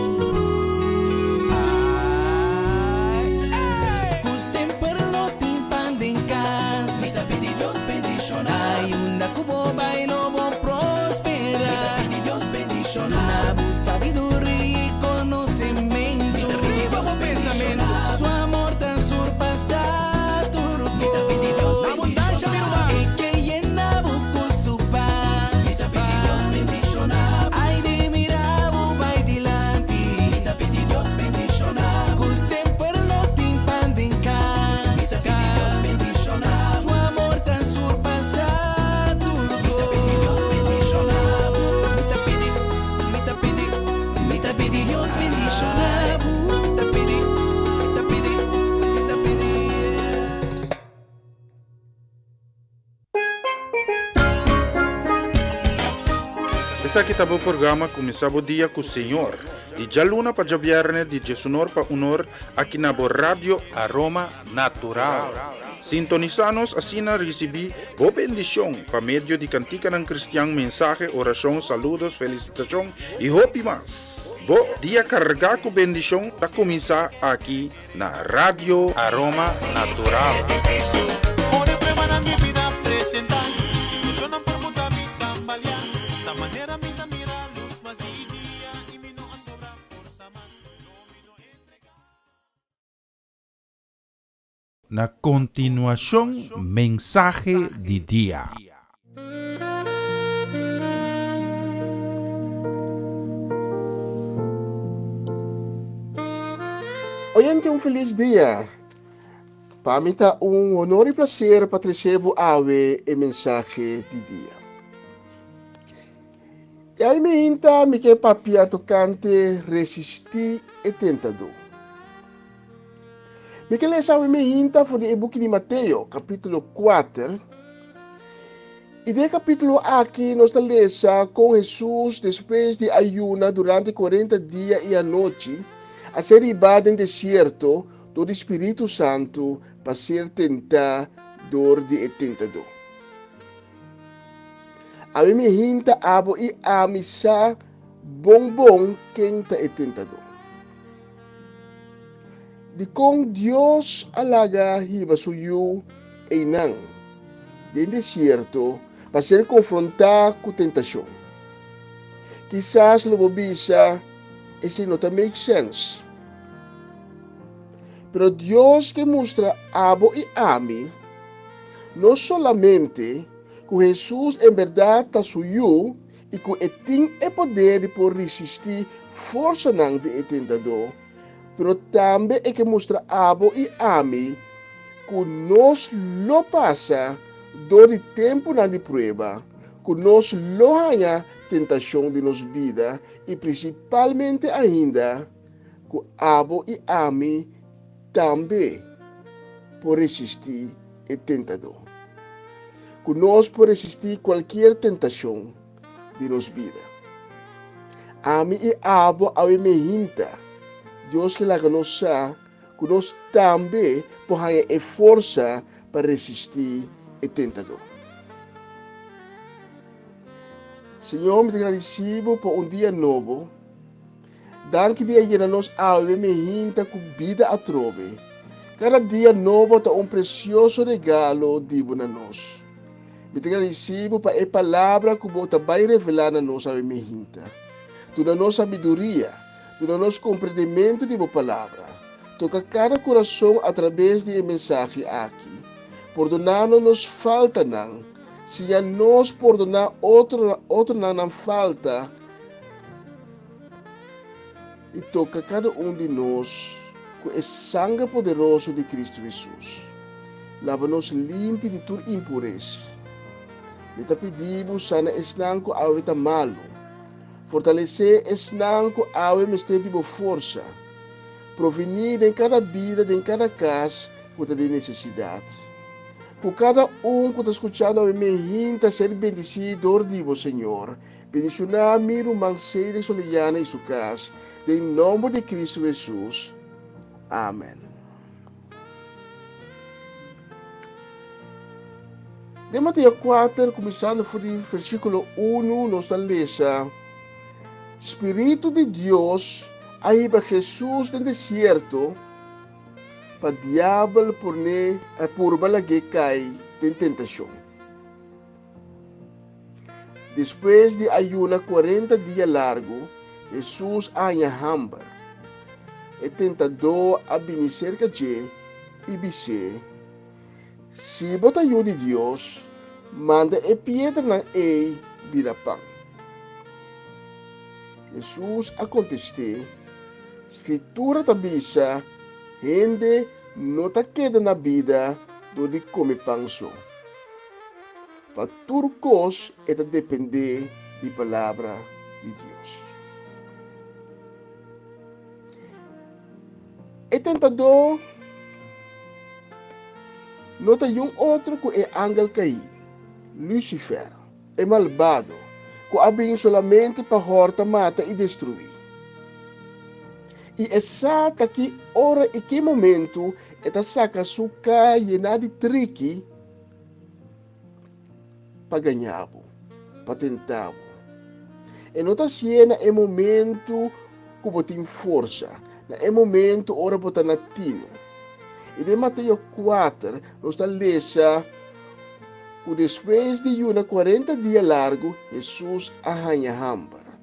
Ay, sempre lo tem pan en casa. Mi pide Dios bendicionamos. Ay, una cubo bailo bon prospera. Mi pide Dios bendicionamos. Sabiduría y conocimiento. Mi pide Dios pensamiento. Su amor tan surpasado. Mi pide Dios bendicionamos. El que llena con su paz. Mi pide Dios bendicionamos. Ay, de mirabo vai dilante. Mi pide Dios bendicionamos. Con siempre lo tem pan en casa. Mi pide Dios bendicionamos. Su amor tan surpasado. Mi pide Dios bendicionamos. Mi pide Dios bendicionamos. Essa aqui tá o programa Começava o Dia com o Senhor. E já luna para javiarne de Jesunor para unor aqui na Rádio Aroma Natural. Sintonizanos assim na recebi boa bendição para meio de cantica ng cristiano, mensaje, oração, saludos, felicitação e hope mas. Bo dia carga com bendição tá começar aqui na Rádio Aroma Natural. Na continuación, mensaje de día. Oyente, um feliz dia. Para mim tá honor e prazer para receber a mensagem de dia. E aí me inta me que papia tocante resistir e tentador. Miquel sabe me hinta for de book de Mateo, capítulo 4. E de capítulo aqui nós lemos com Jesus depois de ayuna durante 40 dias e a noite, a ser ibado em deserto do Espírito Santo para ser tentador de tentador. A me hinta abo e a missa bom quem é tentador. De com Deus alaga hiba suyo e nang de deserto para ser confrontado com tentação. Quizás lo bisa esse não make sense. Pero Deus que mostra abo e ami não solamente que Jesus em verdade está suyo e que tem o poder de por resistir força nang de tentador, pero também é que mostra abo e ami que nós lo passa do tempo na de prueba, que nós lo hanya tentação de nos vida e principalmente ainda que abo e ami também por resistir o tentador. Que nós por resistir qualquer tentação de nos vida. Ami e abo a me hinta, Deus que laga nos que nós também por hanya força para resistir o tentador. Senhor, me agradecido por dia novo. Danke dia llena nos ave me hinta com vida a trove. Cada dia novo é precioso regalo divo na nós. Me agradecido para a palavra que você vai revelar na nós ave me hinta. Tu na nossa sabedoria, tu na nosso compreendimento de palavra. Toca cada coração através de mensagem aqui. Perdonar-nos falta não. Se a nós perdonar outro não falta, e toca cada de nós com o sangue poderoso de Cristo Jesus. Lava-nos limpo de toda impureza. E te pedimos sana esnanco awe ta malo. Fortalecer esnanco awe mestre de força. Provenir em cada vida, em cada casa, com a necessidade. Por cada que está escutando a me hinta ser bendecido divo, Senhor. Bendicionar miro manseira e soliana em sua casa. Em nome de Cristo Jesus. Amém. De Mateus 4, começando por o versículo 1, nós lemos: Espírito de Deus, aí para Jesus no deserto, para o diabo por balage cai em tentação. Depois de ayuna 40 dias largo, Jesus anha hambar. E tentador a venir cerca de e disse: Se bota ajuda de Deus, manda e piedra na ei vira pão. Jesus a contestou: Escritura tabisa, gente não ta queda na vida do de comer pão só. Para turcos é depender de palavra de Deus. E tentador nota outro que é ángel caído, Lucifer, é malvado, que abriu solamente para horta, mata e destruir. E exato que hora e que momento esta saca suca llena de trique para ganhar, para tentar. E nota cena é momento que você tem força. É momento ora botar na tino. E de Mateus 4, nós lemos que depois de 40 dias largo, Jesus arranha hambar.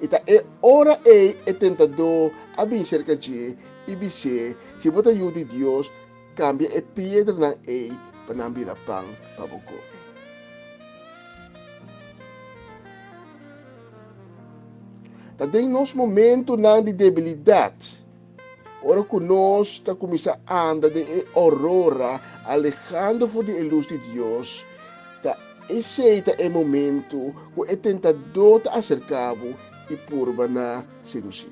E é hora é tentador a vir cerca de e dizer, se você ajuda Deus, cambia a pedra na ei para não virar pão para você. Também nos momentos de debilidade, ora que nós está começando a andar de aurora, alejando por a luz de Deus, esse é o momento que o tentador está acercado e purba na seduzir.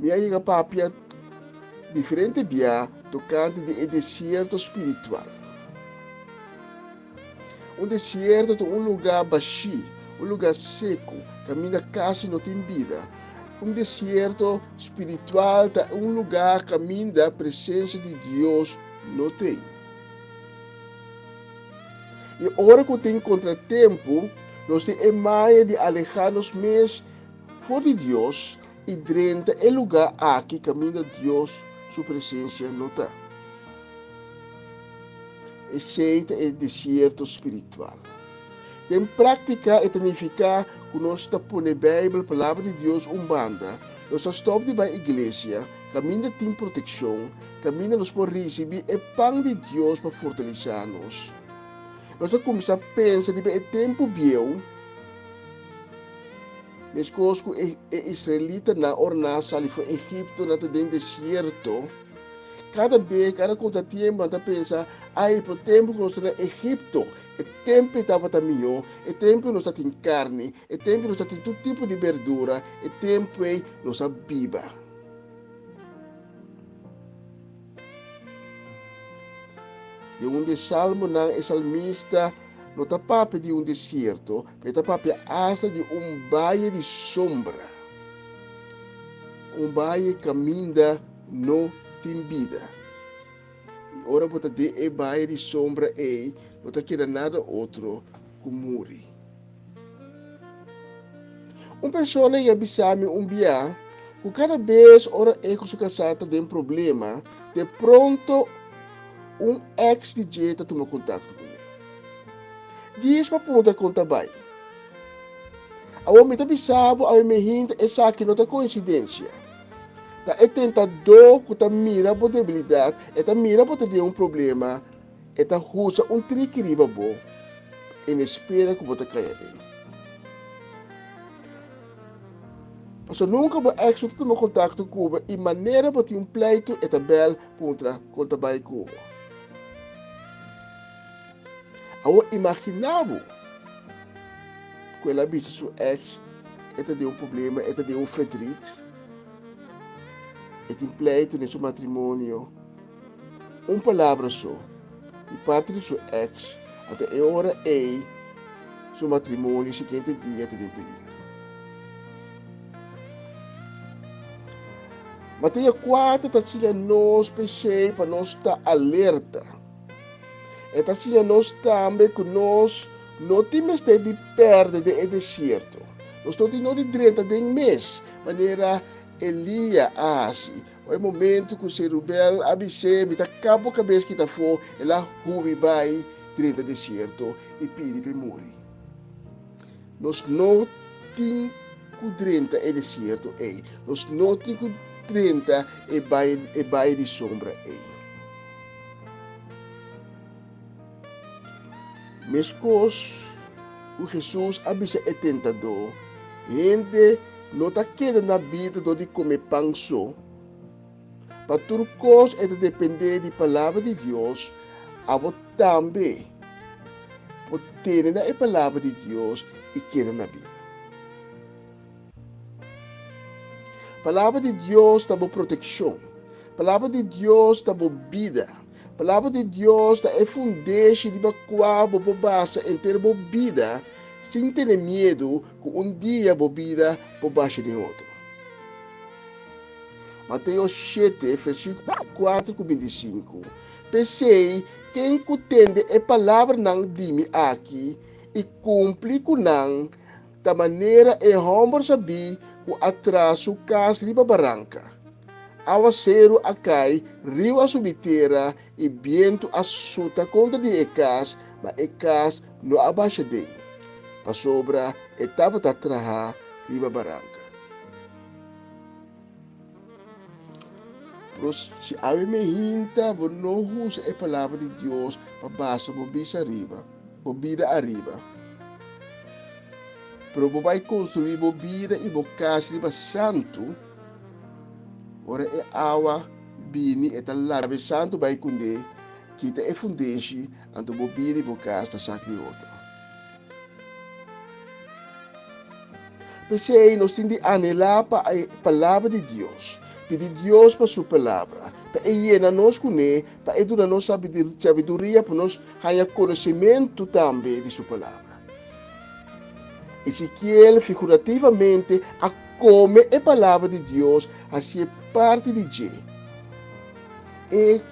Minha amiga papia, diferente via tocante de deserto espiritual. Deserto é lugar baixo, lugar seco, caminha quase não tem vida. Deserto espiritual é lugar caminha a presença de Deus não tem. E hora que tem contratempo, nós temos maia de alejar-nos mais for de Deus e dentro é lugar aqui caminha Deus, sua presença não está. Esse é o deserto espiritual. Em prática, é significa que nós estamos pondo a Bíblia, a palavra de Deus, banda. Nós estamos de a igreja, caminha tem proteção, caminha nós por receber o pão de Deus para fortalecer-nos. Nós começamos a pensar que é tempo bem, as coisas que os israelitas na orna saíram do Egito, na deserto. Cada vez, cada contratempo, nós pensamos, por tempo que nós estamos no Egito, o tempo estava melhor, o tempo nós temos carne, o tempo nós temos todo tipo de verdura, o tempo nós temos biba. De de salmo, o salmista não está papo de deserto, mas está papo asa de vale de sombra. Vale caminha no tem vida. E ora bota de vale de sombra não está querendo nada outro que morrer. Pessoa ia avisar-me dia, que cada vez ora com sua casada tem problema, de pronto ex de jeito toma contato com ele. Diz para ponta conta bem. A homem está avisado, a homem hinta, essa aqui não é coincidência. É tentador que está mira a possibilidade, está mira para ter problema, está usa trick riba bom, e espera que você caia dele. Mas nunca vou exo tomar contato com Cuba e maneira para ter pleito é tabel contra bem Cuba. Eu imaginava que ela visse seu ex, tem problema, tem fedrit. Tem pleito nesse matrimônio, palavra só, de parte de seu ex, até a hora seu matrimônio, se quem tem dia, tem peligro. Mateus 4 está sendo nós pensei para nós estar alerta. Está sendo nós também que nós não temos de perder de deserto. Nós não temos de direita de mês, maneira Elia assim. É o momento que o Zerubel abisei, me acabou a cabeça que está fora, ela rubi vai direita de deserto e pede para morrer. Nós não temos direita de deserto, nós não temos 30 e baia de sombra. Mas coisas o Jesus avisa é tentador. Gente não está querendo na vida de comer pão só. Para tudo coisa é de depender da palavra de Deus. Abo também pode ter a palavra de Deus e querer na vida. Palavra de Deus está boa proteção. Palavra de Deus está boa vida. Palavra de Deus está fundeixe de qual boa base em ter boa vida, sem ter medo que dia boa vida por baixo de outro. Mateus 7, versículo 4-25. Pensei, quem entende a palavra não dime aqui e cumpre com não, da maneira e homem saber que atraso casa riba barranca. Aguacero a cai, rio a subiteira e viento a suta contra de ecas, mas ecas não abaixa dele. Para sobra, etapa da traha riba barranca. Se a me hinta, não usa a palavra de Deus para base bobida arriba. Pero vai construir bobida e bocas riba santo. Ora é água, bini, e lave santo vai kunde, kita é fundeixe, anto bobida e bocas da sac de outro. Pensei, nós temos de anelar para a palavra de Deus. Pedir Deus para sua palavra, para llenar nós com ele, para dar nós sabedoria, para nós ganhar conhecimento também de sua palavra. Ezequiel, figurativamente, a come a palavra de Deus, assim é parte de Jé. E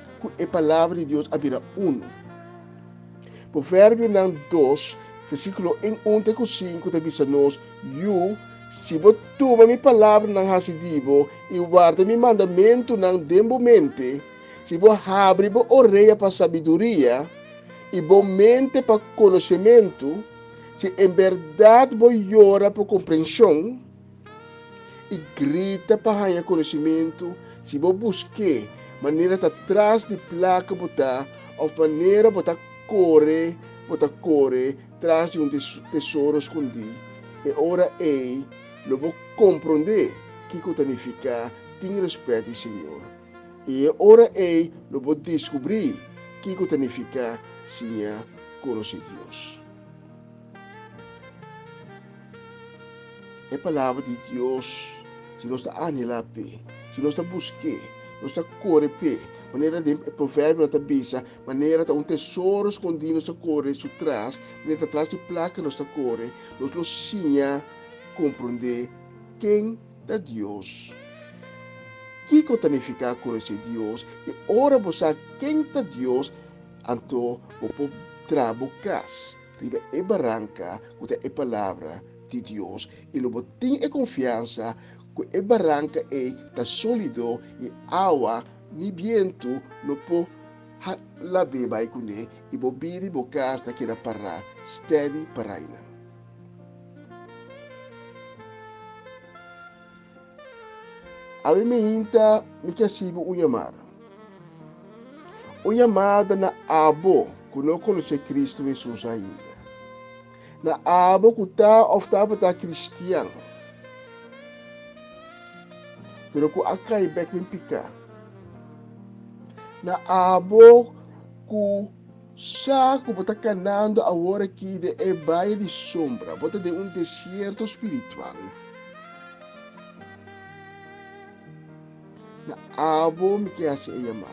a palavra de Deus abrirá uno. Provérbio 2, versículo 1-5, diz nos, se você toma minha palavra na hasidibo e guarda meu mandamento na mente, se você abre a orelha para sabedoria e você mente para conhecimento, se em verdade você ora para compreensão e grita para ganhar conhecimento, se você busca maneira de atrás de placa botar, ou maneira botar corre atrás de tesouro escondido. E ora eu vou compreender que significa ter respeito ao Senhor. E ora eu vou descobrir que significa sim conhecer Deus. A palavra de Deus, se nós está anelando, se nós está buscando, nós está correndo, maneira de provérbio na bisa, maneira de tesouro escondido nós está correndo atrás, maneira de atrás de placa nós está correndo, nós sim compreender quem é Deus. Que significa conhecer Deus? E ora você quem é Deus, então você trabalhar, riba e barranca, com a palavra de Deus, e você tem a confiança que a barranca é sólido e água ni viento no po la beba com ele e bobiri bocas daquela para steady paraina. Ave me hinta me casibo uyamada. Uyamada na abo que não conhece Cristo Jesus ainda. Na abo que está cristiano. Pero que acai bek nem picar. Na abo ku saco bota canando a hora aqui de é baía de sombra, bota de deserto espiritual. Na abo me que hace chamar.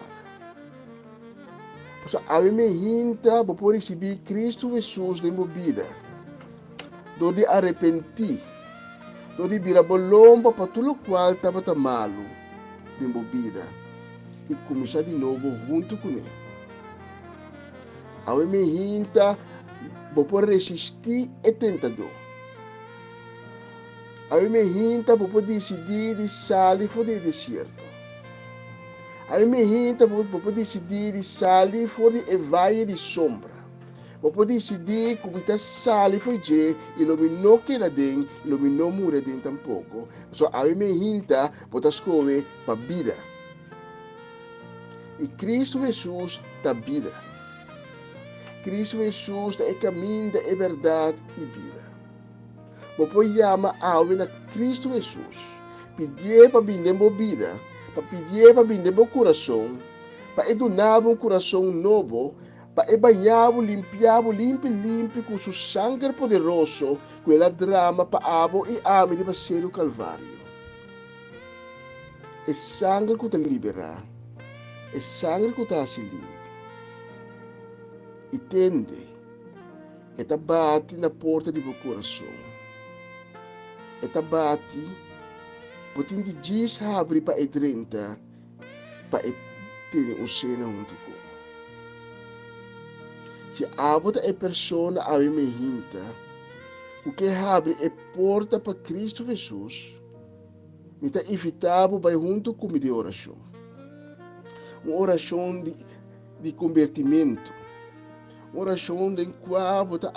Pois a me hinta bo por receber Cristo Jesus na minha vida. Do de arrepentir, do de vira bolomba para tudo qual estava malo na minha vida. E começar de novo junto com ele. A me hinta, vou poder resistir e tentador. A me hinta, vou poder decidir de sair fora do deserto. A me hinta, vou poder decidir de sair fora do vale de sombra. Vou poder decidir como está sair fora de e não queda dentro, e não morre dentro tampouco. Só a me hinta, vou escolher para a vida. E Cristo Jesus da vida. Cristo Jesus é caminho, é verdade e vida. Você chama a na Cristo Jesus. Pedir para vir na vida. Para pedir para vir no coração. Para donar coração novo. Para banhar, limpiar, limpo com seu sangue poderoso. Com a drama para abo e ame de ser o Calvário. É sangue que te libera. É sangue que está se limpo. E tende. E bate na porta do meu coração. E bate. Você tem dias abre para entrar. Para ter um cena junto com. Se a outra é pessoa a me hinta. O que abre é porta para Cristo Jesus. Me está evitado para junto com de oração. Uma oração de convertimento. Uma oração em qual você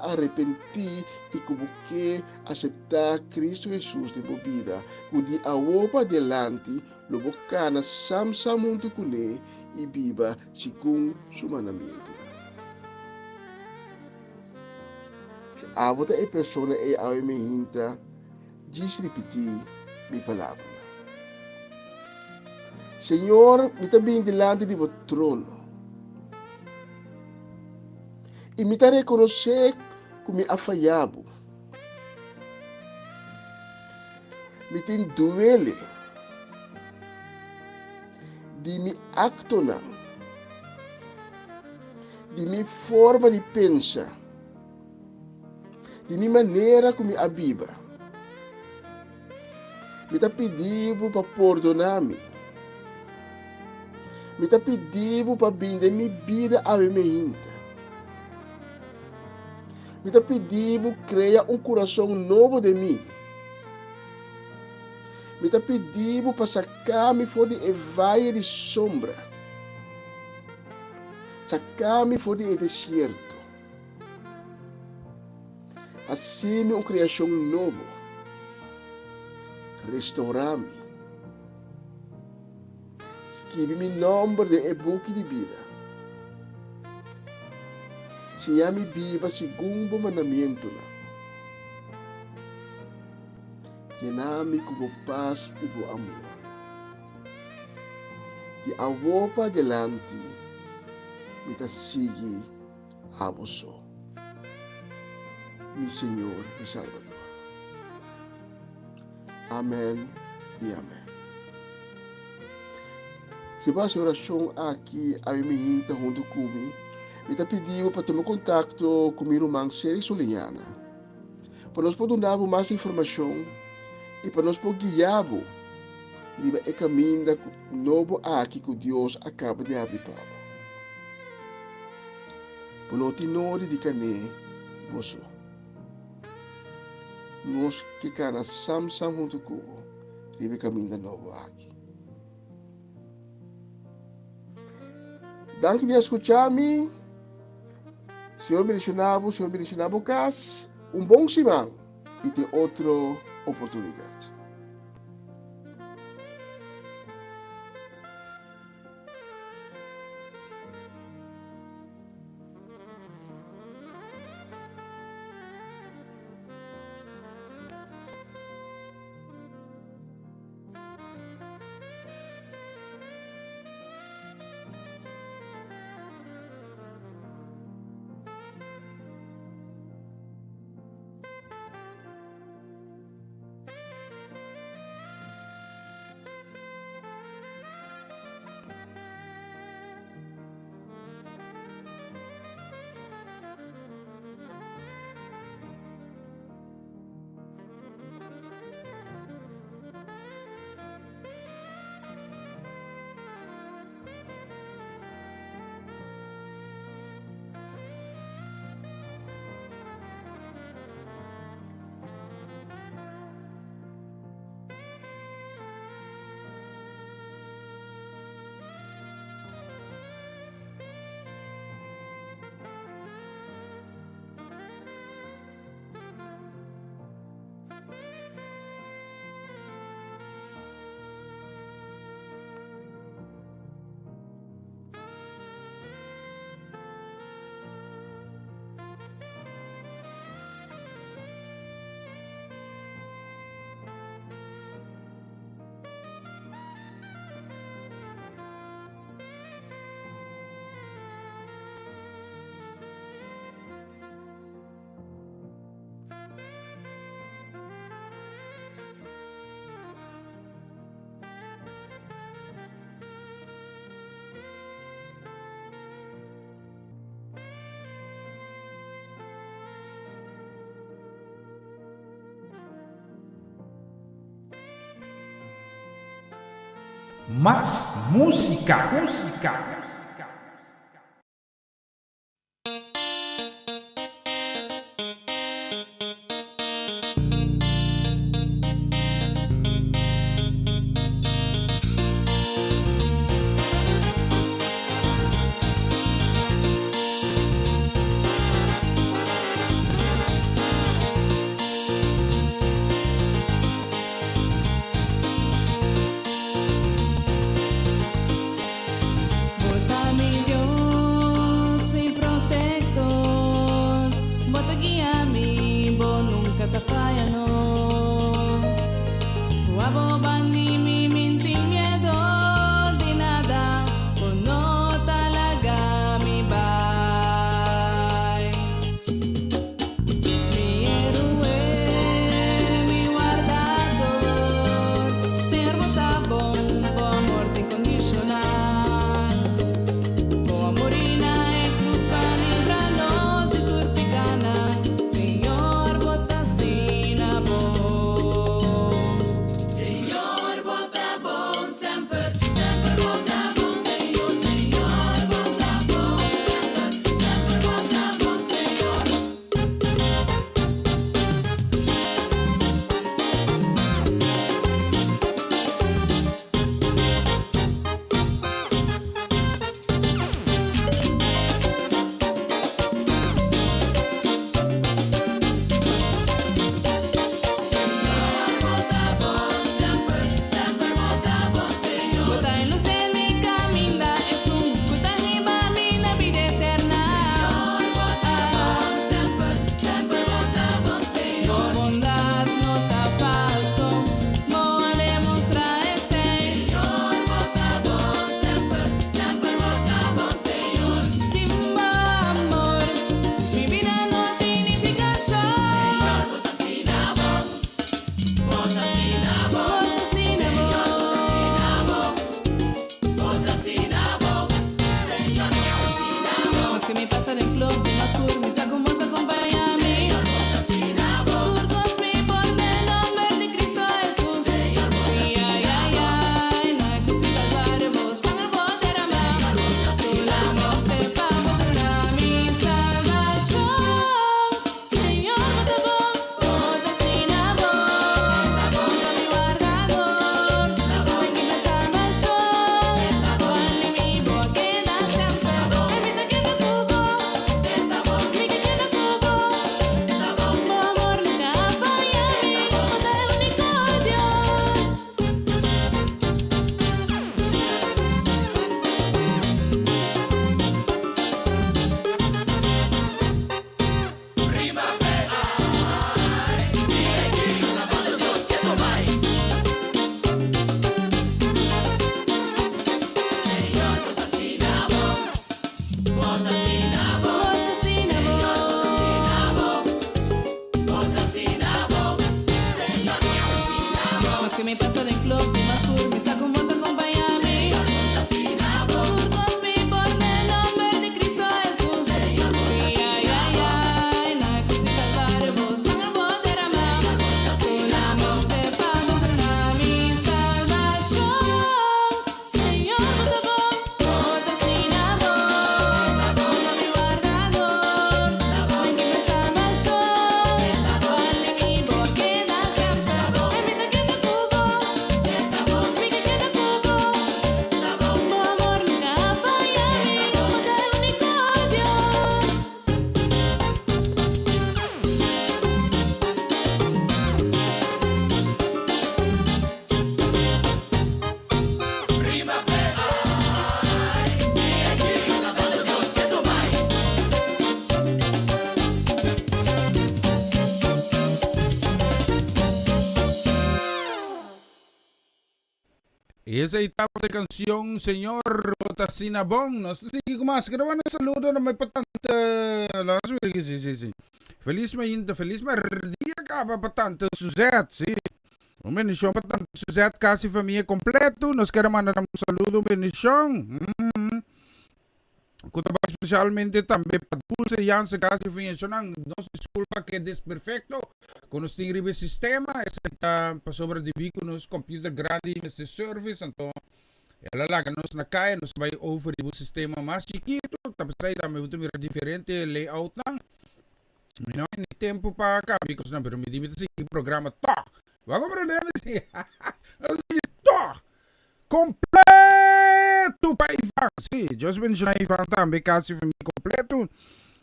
arrepentir e como que aceitar Cristo Jesus de sua vida. Quando a opa adelante, lo bocana samsa muito com ele e viva segundo seu mandamento. Se a outra é pessoa é a me hinta, diz repetir minha palavra. Senhor, me está bem delante de vosso trono. E me está reconhecer como afaiabo. Me tem duele. di mi acto na, di mi forma di pensa, di mi maneira como abiba. Mi ta pedivo para perdonarmi. Mi ta pedivo para binde mi vida a me hinta. Mi ta pedivo criar coração novo de mim. Mi ta pedivo para sacar-me fora de valle de sombra. Sacar-me fora de deserto. Assim, uma criação nova. Restaurar-me. Escreve meu nome de e-book de vida. Se eu me viva segundo o mandamento. Llenar-me com paz e com amor. De agora para adelante, me ta sigue a você. Mi Senhor e Salvador. Amém e amém. Se você oração aqui, a mim está junto comigo, me está pedindo para tomar contato com meu irmão Seri Soliana, para nós poder dar mais informação e para nós poder guiar o caminho novo aqui que Deus acaba de abrir para nós. Por nós tenores de cané, você. Nós que cada sam junto com o caminho novo aqui. Danke de escuchar-me. Senhor mencionava Cas. Bom semana e tem outra oportunidade. Más música. pasa en flor, de más curmis, acompaña a mí. Turcos mi por el nombre de Cristo Jesús. Sí, ay, ay, ay, la cruz y calvario, vos sangre poder amar. Solamente para mostrar mi salvación. Señor, no te voy, no te sin amor. Ponga mi guardador, aquí me salvación. Vale mi porque da siempre. Permita que te tuvo, mi que te tuvo. Por amor nunca falla y poder único Dios. Más que me pasa de flor, de más curmis, acompaña a mí. Turcos mi por el nombre de Cristo Jesús. Sí, ay, ay, ay, la cruz y calvario, vos sangre poder amar. Solamente para mostrar mi salvación. Señor, no te voy, no te sin amor. Ponga mi guardador, aquí me salvación. Vale mi porque da siempre. Permita que te tuvo, mi que te tuvo. Por amor nunca falla y poder único Dios. Esa etapa de canción, señor Botasinabong. No sé si más. Graban un saludo na may patanta. Last week, sí. Feliz dia ka pa patanta Suzette, sí. Un bendición patanta Suzette, casi familia completo. Nos queremos mandar un saludo, bendición. Kung especialmente também para Dulce Jansen, casi funcionan. Nos disculpa que desperfecto. Con nos tingribe sistema, está para sobre de bico nos computer grande neste service, então ela lá nos na kaya, nos vai over o sistema mais chiquito, tapos aí também muito diferente layout nang. Não tem tempo para cá, because não permite se programa tá. Vai compreender assim. Tá. Completo para Ivan. Sim, Deus bendiga Ivan também, casi completo.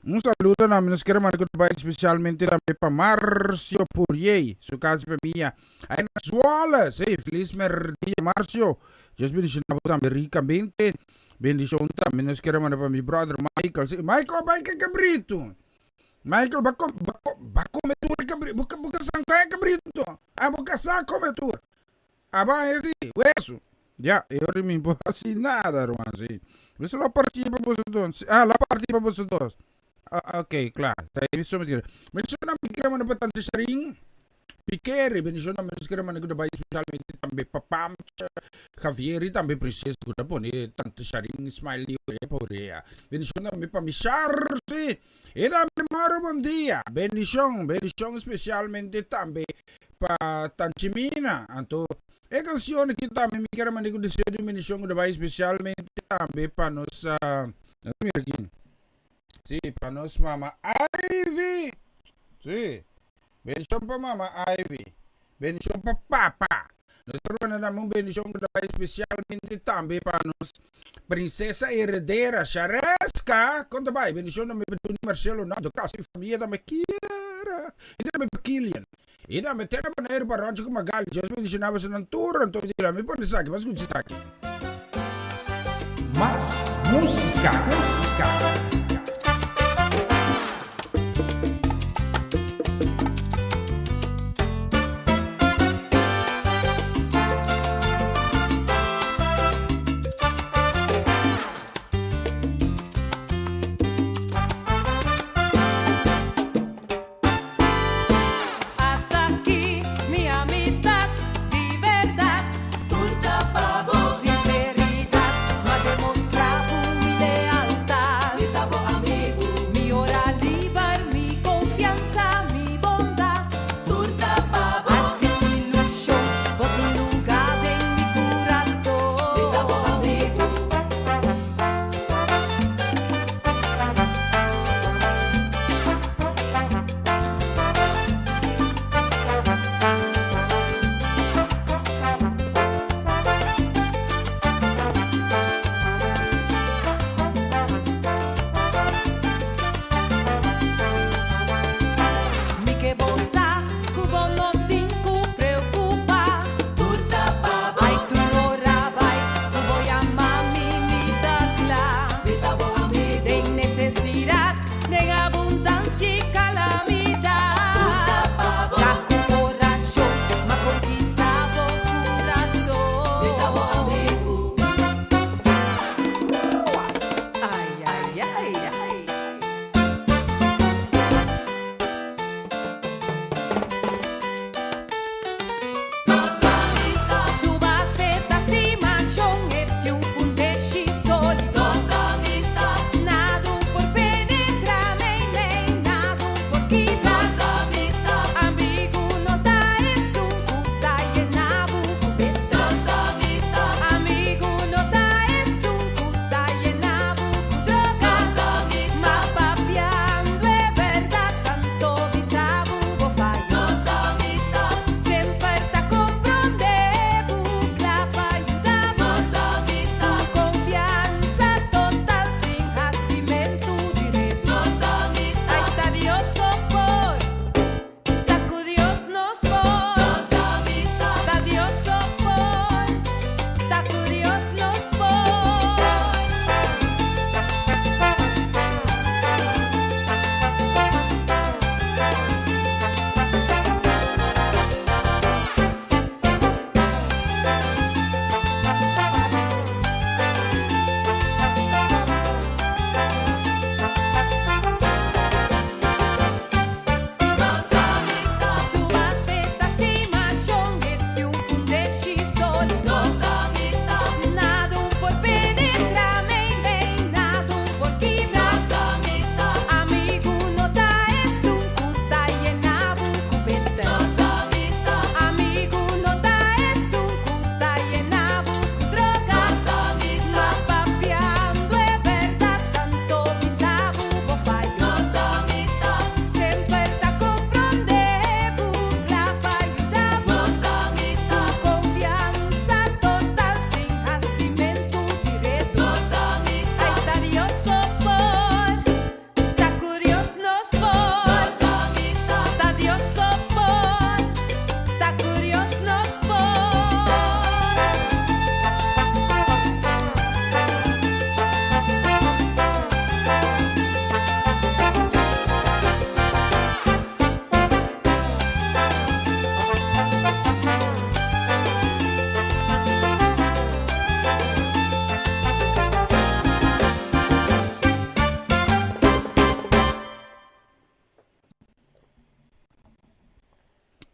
Um saludo na nos quero mandar especialmente também para Márcio Purier, sua casa família. Aí nas Wallace, sim, feliz dia Márcio. Deus bendiga também ricamente. Bendição também nos quero mandar para meu brother Michael. Sim, Michael, vai que cabrito. Michael, vai comer tu cabrito. Buka sangkaya cabrito. Ah, buka sa comer tu. Aba, esse, isso. Já, eu não me assim nada, irmão, sim. Você lá partiu para vocês. Ah, lá partiu para vocês dois. Ok, claro. Isso me tira. Mas isso não me quer mandar para tanto sharing. Piquere, bendição não me quer mandar para especialmente também papam, Javier também precisa para pôr tanto sharing, smiley, porea. Bendição não me para me charse. Era memória bom dia. Bendição especialmente também para Tanchimina. Então, é canção que também me quer mandar para desejo bendição especialmente também para nós. Aqui. Sí, para nos Mama Ivy. Sí. Bendición para Mama Ivy. Bendición para Papa. Nosotros mandamos un bendición especialmente también para nos princesa heredera Charesca. ¿Cuánto va? Bendición a mi Marcelo Nando. Casi familia da me quiera. Y da me Kilian. Y da me tera para para Rancho como Magali. Dios bendicionaba su natura. Entonces dirá, me pone saque. Vas a escuchar aquí. Más música. Sinceridad, me ha demostrado mi lealtad.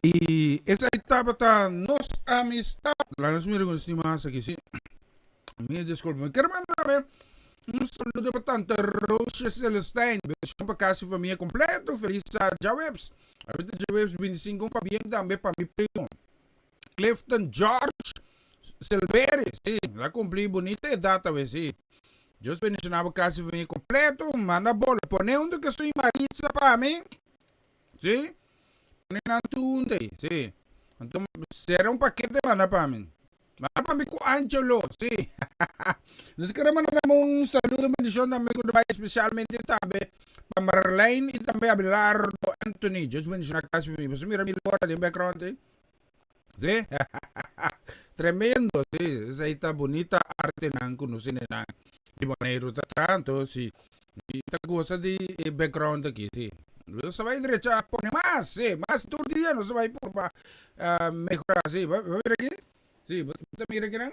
Y esa etapa está nos amistad. Langsung mira con estimadas aquí, sí. Me disculpa. Quiero mandarme un saludo para tanta Roche Celestine. Beijão para casa e família completo. Feliz a Jawebs. Ahorita Jawebs 25 para bien também para mi primo. Clifton George Silveri. Sí, la cumplí bonita data, sí. Yo mencionaba casa e família completo. Manda bola. Pone onde que soy Maritza para mí. Sí. Pone nantunde. Sí. Então, será um paquete mana para mim. Mana para mim com Angelo. Sí. Nós queremos mandar um saludo, bendição também com especialmente também para Marlene e também Abelardo Anthony. Just mencionar a casa e família. Você mira a hora de background, hein? Sí. Tremendo, sí. Esa está bonita arte nang kunusin nang di maneiro ta tanto, sí. Y esta cosa de background aquí, sí. Se va a ir derecha, pone más, sí, más todo el día no se va a ir por para mejorar, sí. ¿Va a ver aquí? Sí, mira aquí, ¿no?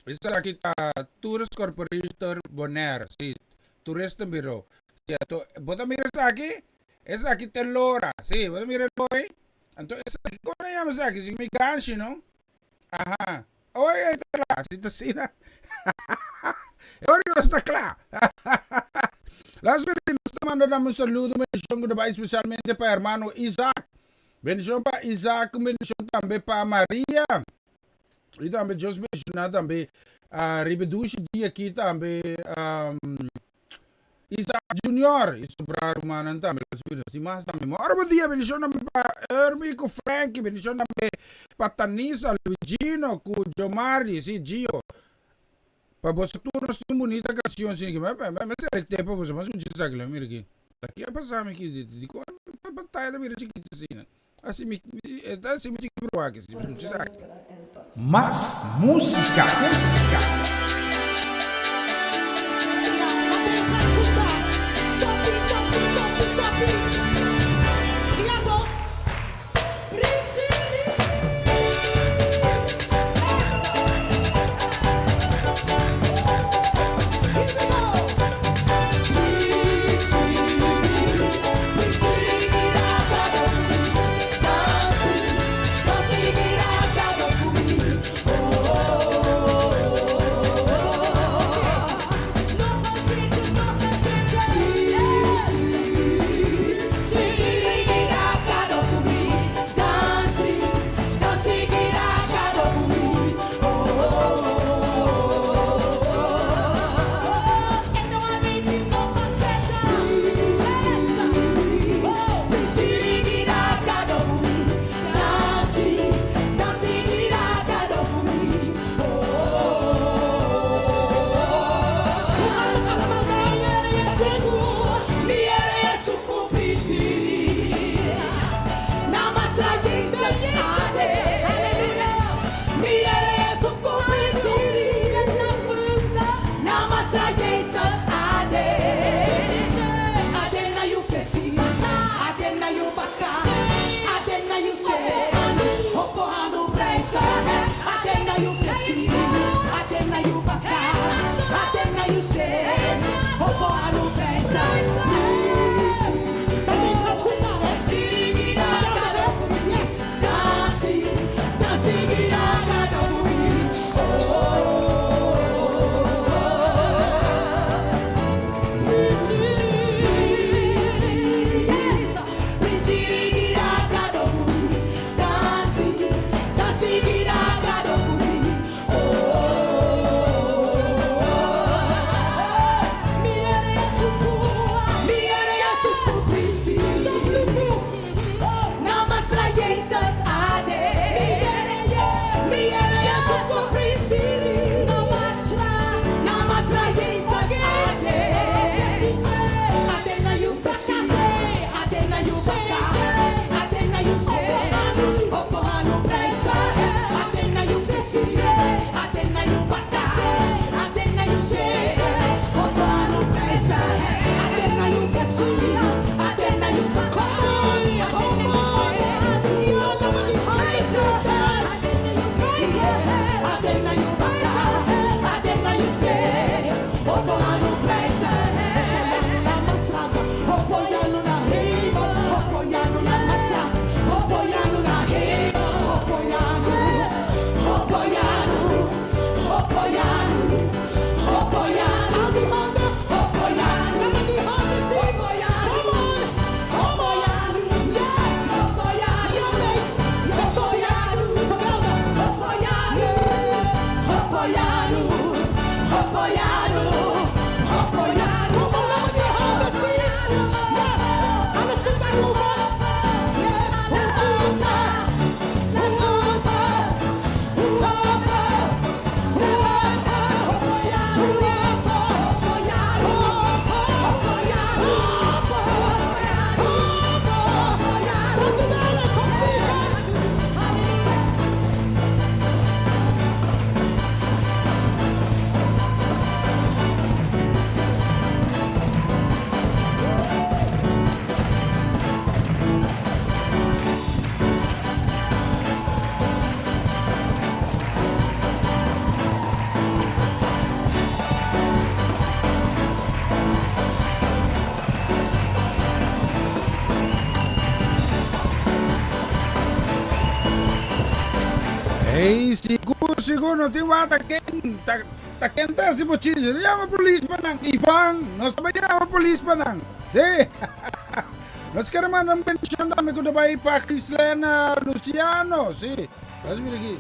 Esta aquí está Tourist Corporation Bonaire, sí. Tourist Bureau. Sí, ¿vos miras aquí? Esa aquí te lora, sí. ¿Vos miras hoy? Entonces, ¿cómo le llamas aquí? Si me ganchi, ¿no? Ajá. Oye, ahí está la situación. Ahora no está claro. Las veces nos mandamos un saludo, bendición que va especialmente para hermano Isaac. Bendición para Isaac, bendición también para María. E também Deus mencionar também a Ribedushi dia aqui também Isaac Junior e sobrar humano também se mais também. Ora bom dia, bendição também para Hermico Frank, bendição também para Tanisa, Luigino, com Jomari, si Gio. Para você tu nós temos bonita canção assim que mas será que tem para você mas o dia sabe mira aqui. Aqui é passar aqui de quando batalha da mira chiquita assim. Assim me quebrou aqui, se você sabe. Más música. Siguro, tiwa, takenta si Bochillo. Llama polis pa ng Ivan. Nos llama polis pa ng. Si. Nos karaman ng pensyon dami ko na ba ipakislena Luciano. Si. Tapos lagi.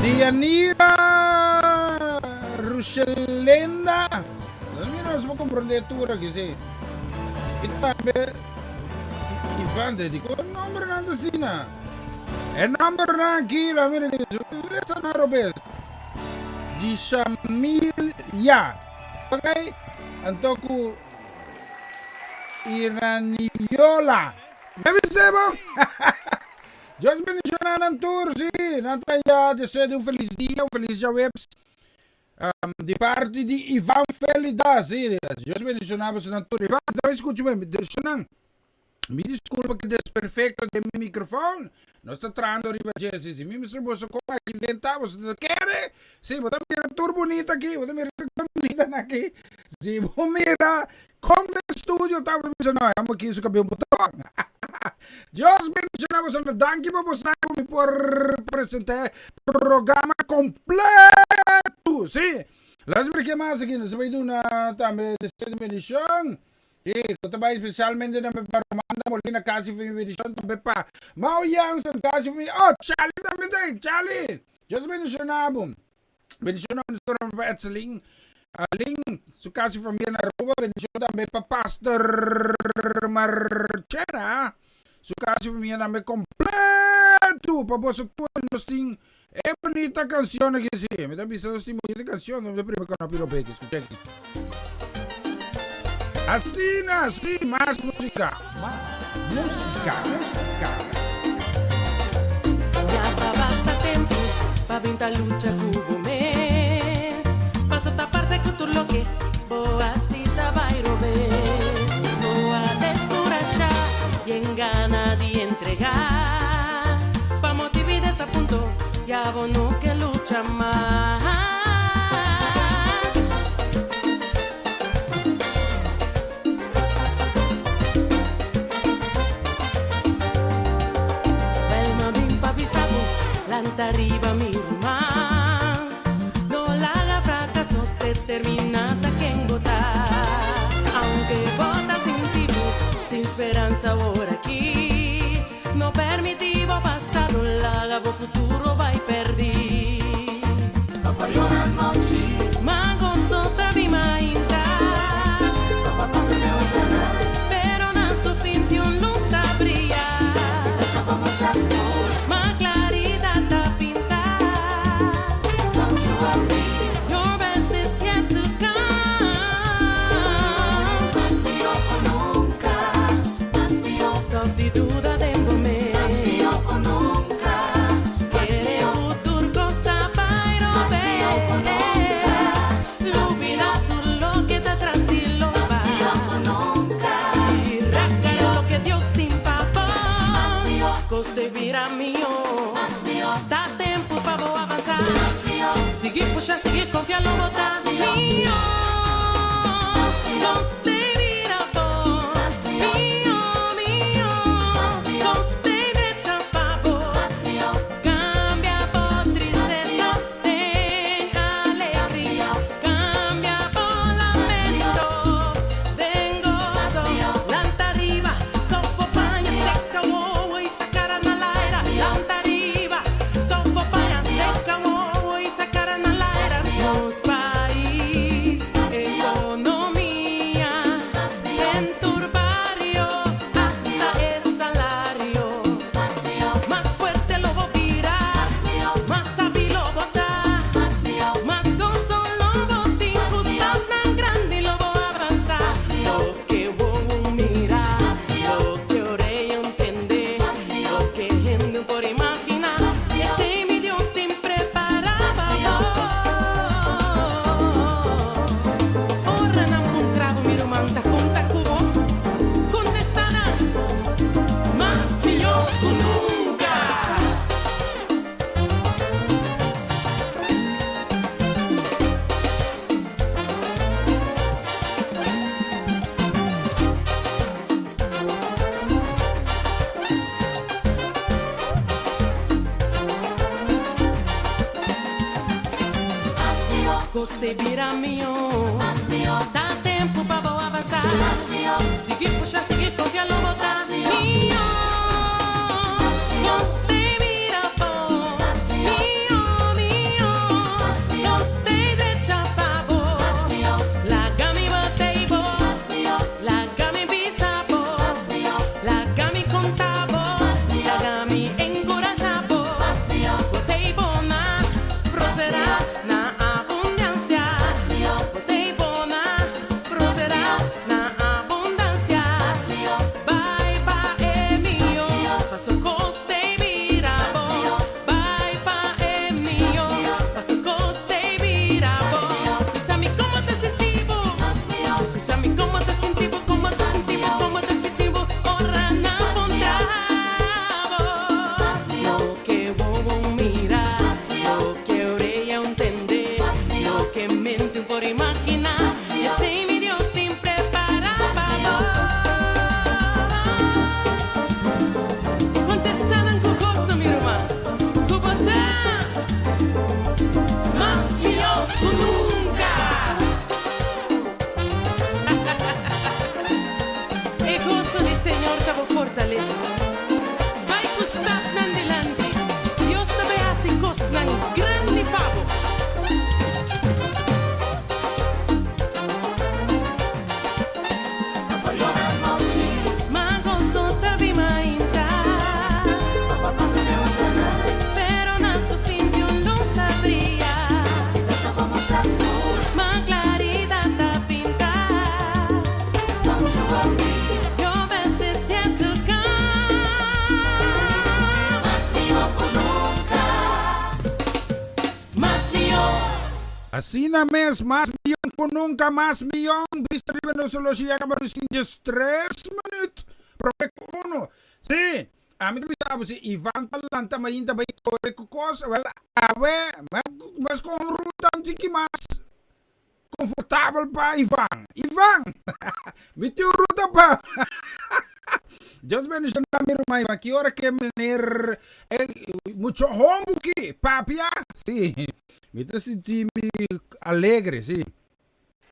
Dianira Rushelenda. Tapos mira, mo comprometura kasi. Itabe. Ivan, dedico il numero nanda sina. E numero nanchila, mire che lesa na robes. Gishamilya. Okay? Antoku Iraniola. Sabi sebo? Diyos bendicionan ang tour, si. Nataya, deseo un feliz dia, un feliz webs. Di parte di Ivan Felida, sì. Diyos bendicionamos ang tour. Ivan, dove escucho me, bendicionan. Mi disculpa che desperfecto del mio microfono. Non sto trando riba Jesse. Se mi servoso come aqui dentro, você quer? Sim, vou dar tour bonita aqui, vou dar bonita aqui. Sim, vou mirar como no estúdio tava dizendo, não, amo aqui isso cabelo botão. Deus mencionamos a danke por você por apresentar programa completo. Sim. Las ver que mais aqui, nós vamos na também de bendição. Sí, kung tabay especialmente na may parumanda muli na kasi for edition tabi pa. Mauyang sa kasi for oh, Charlie tabi tayo, Charlie! Diyos bendition na abong. Bendition na sa rin pa at sa ling. Ling, so kasi for me na roba, bendition tabi pa Pastor Marchena. So kasi for me na may completo. Pabosok po ang hosting. Bonita canción que sí. Me da visto esta bonita canción. No le primero que no pido peque. Escuchen. Así nací, más música. Más música. Ya basta tempo pa vinta lucha cubo mes. Paso taparse con tu loque, boa cita vai rober. Boa descuracha y en gana de entregar. Pa motivar ese punto, ya bono que lucha más. Arriba mi rumán, te vira mío. Dá tempo para vou avançar. Seguir puxar, seguir confiar, não botar mío. Gostei, vira bom. Mío. Gostei de chapabo. Larga-me, botei bo. Larga-me, bisabo. Larga-me, contabo. Larga-me, encorajabo. Botei bo na prosperar, na abundância. Botei bo na prosperar, na abundância. Vai, pa, é mio. Passo, gostei, vira bom. Vai, pa, é mio. Passo, gostei, vira bom. Pensa-me como te sentivo. Pensa-me como te sentivo, como te sentivo, como te sentivo. Ora na bondade. Lo que bobo mirar, lo que orella entender, lo que mente por imaginar. Ya sei, mi Dios, te preparado. Contestada com coisa, minha irmã. Tu botar mais melhor que nunca. E gozo do Senhor te vou fortalecer. Vai custar nandelante. Dios te vea sin cosnan grande pavo. Ma gozo te vi mainta. Pero na su fin yo no sabría. Ma claridad te pinta. Yo ves de cierto más mío. Así na mes, más millón ko nunca, más millón. Vista rin no solo siya ka marusin just 3 minutes. Project 1. Sí. Amin kami sabi si Ivan Palanta mayinta ba ito kukos. Well, mas kung rutan siki mas comfortable pa Ivan. Ivan! Bitiw ruta pa. Just mention namin rumay Ivan. Que hora que menir mucho homework, papia. Sí. Me está sentindo alegre, sim.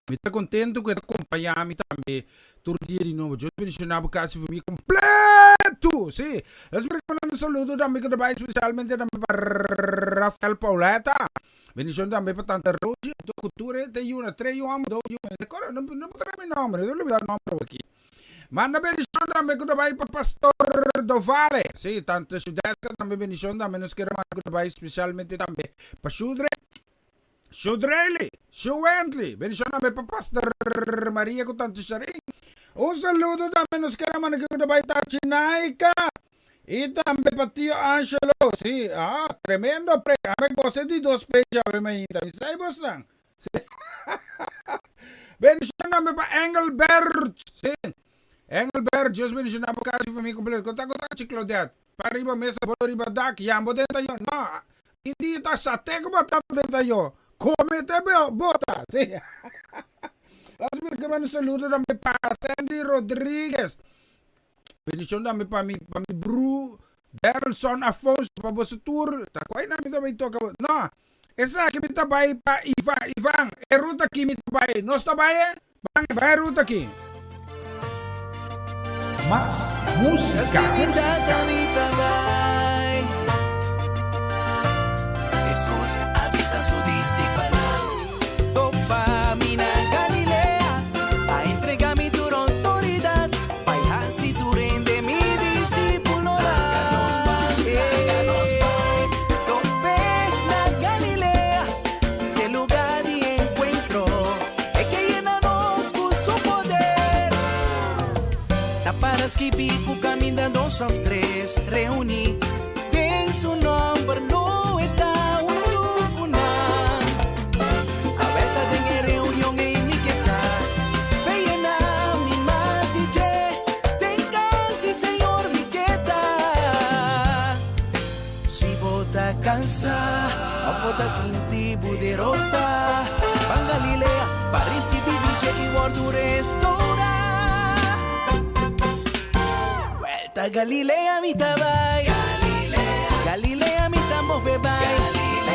Me está contente que acompanhar-me também todo dia de novo. Eu mencionava quase para mim completo, sim. Nós mandando um saludo também que trabalha especialmente também para Rafael Pauleta. Bendição também para Tanta Rosi, do Cultura, tem uma, 3 anos, 2 anos. Agora não botará meu nome, eu não vou dar nome aqui. Manda bendição também que trabalha para Pastor do Vale, sim. Tanta Sudesca também bendição também nos queremos que trabalha especialmente também para Shudreli, Shuentli, bendição também para Pastor Maria com tanto charing. Un saludo também nos queremos que trabalha para Chinaika. E também para Tio Angelo, sim. Tremendo pre. Amém, você de 2 preços, amém. Sai, você. Bendição também para Engelbert, sim. Engelbert, Deus bendição na boca de família completa. Conta Claudette. Para riba mesa, bola riba dak. Yambo dentro yo. No, hindi ta sa teko ba ta dentro yo. Comete bota, sim. Nós queremos saludo também para Sandy Rodrigues. Bendição também para mi bro Derelson Afonso para você tour. Tá qual é nome também toca? Não. Essa aqui me trabalha para Ivan. É ruta aqui me trabalha. Nós trabalha? Vai ruta aqui. Mas música. Jesus avisa su discípulo. Topa mina Galilea. A entregar mi tu autoridad. Vaya si tú rende mi discípulo. Háganos pan. Tope la Galilea. De lugar de encuentro. Es que llenanos con su poder. Taparas que pico camina 2 o 3. Reuní en su nombre. No está. Cansa, apota sentibu derrota. Van Galilea, para recibir DJ y guardo restaurar. Vuelta a Galilea, mi tabay. Galilea, mi tambo bebay.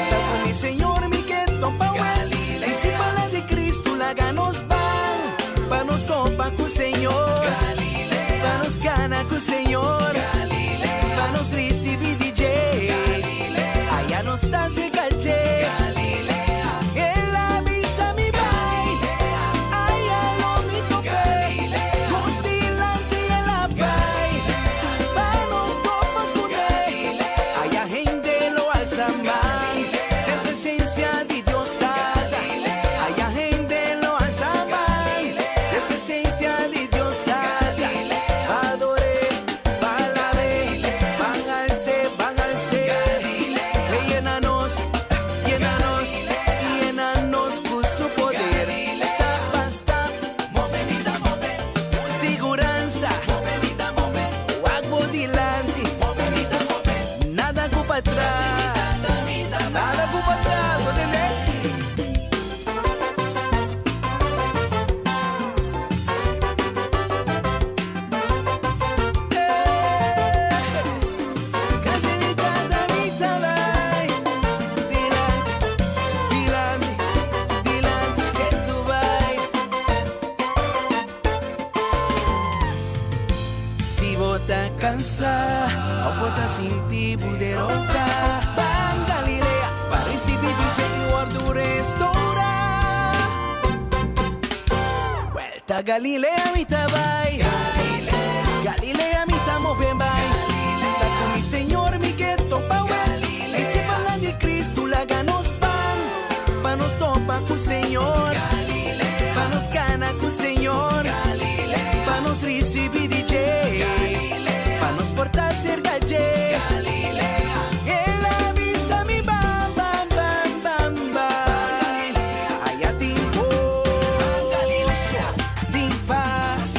Está con mi Señor, mi que tompa. Galilea, Señor. Vamos gana con Señor. Vamos recibir DJ. Allá no está se caché. Él avisa mi bai. Allá lo mi tope. Los delante en la bai. Vamos topa con él. Allá gente lo alza mal. En presencia de Dios tata. Allá gente lo alza mal. En presencia de Dios tata. Adore, alabe, van al ser. Llénanos, llénanos con su poder. Basta, seguranza, guapo delante, nada culpa atrás, nada culpa atrás, ¿entendés? Si vota cansa, o vota sentir poderosa, van Galilea, para recibir DJ guardo restaurar. Vuelta a Galilea, mi tabai. Galilea, mi tamo ben bai. Está con mi Señor, mi que topa well. Y si hablan de Cristo, la ganos pan nos topa con Señor. Pa nos gana con Señor. Pa nos recibir DJ. Pa nos portar ser galle. Él avisa mi bam, bam, bam, bam, bam. Allá te gozo, te paz.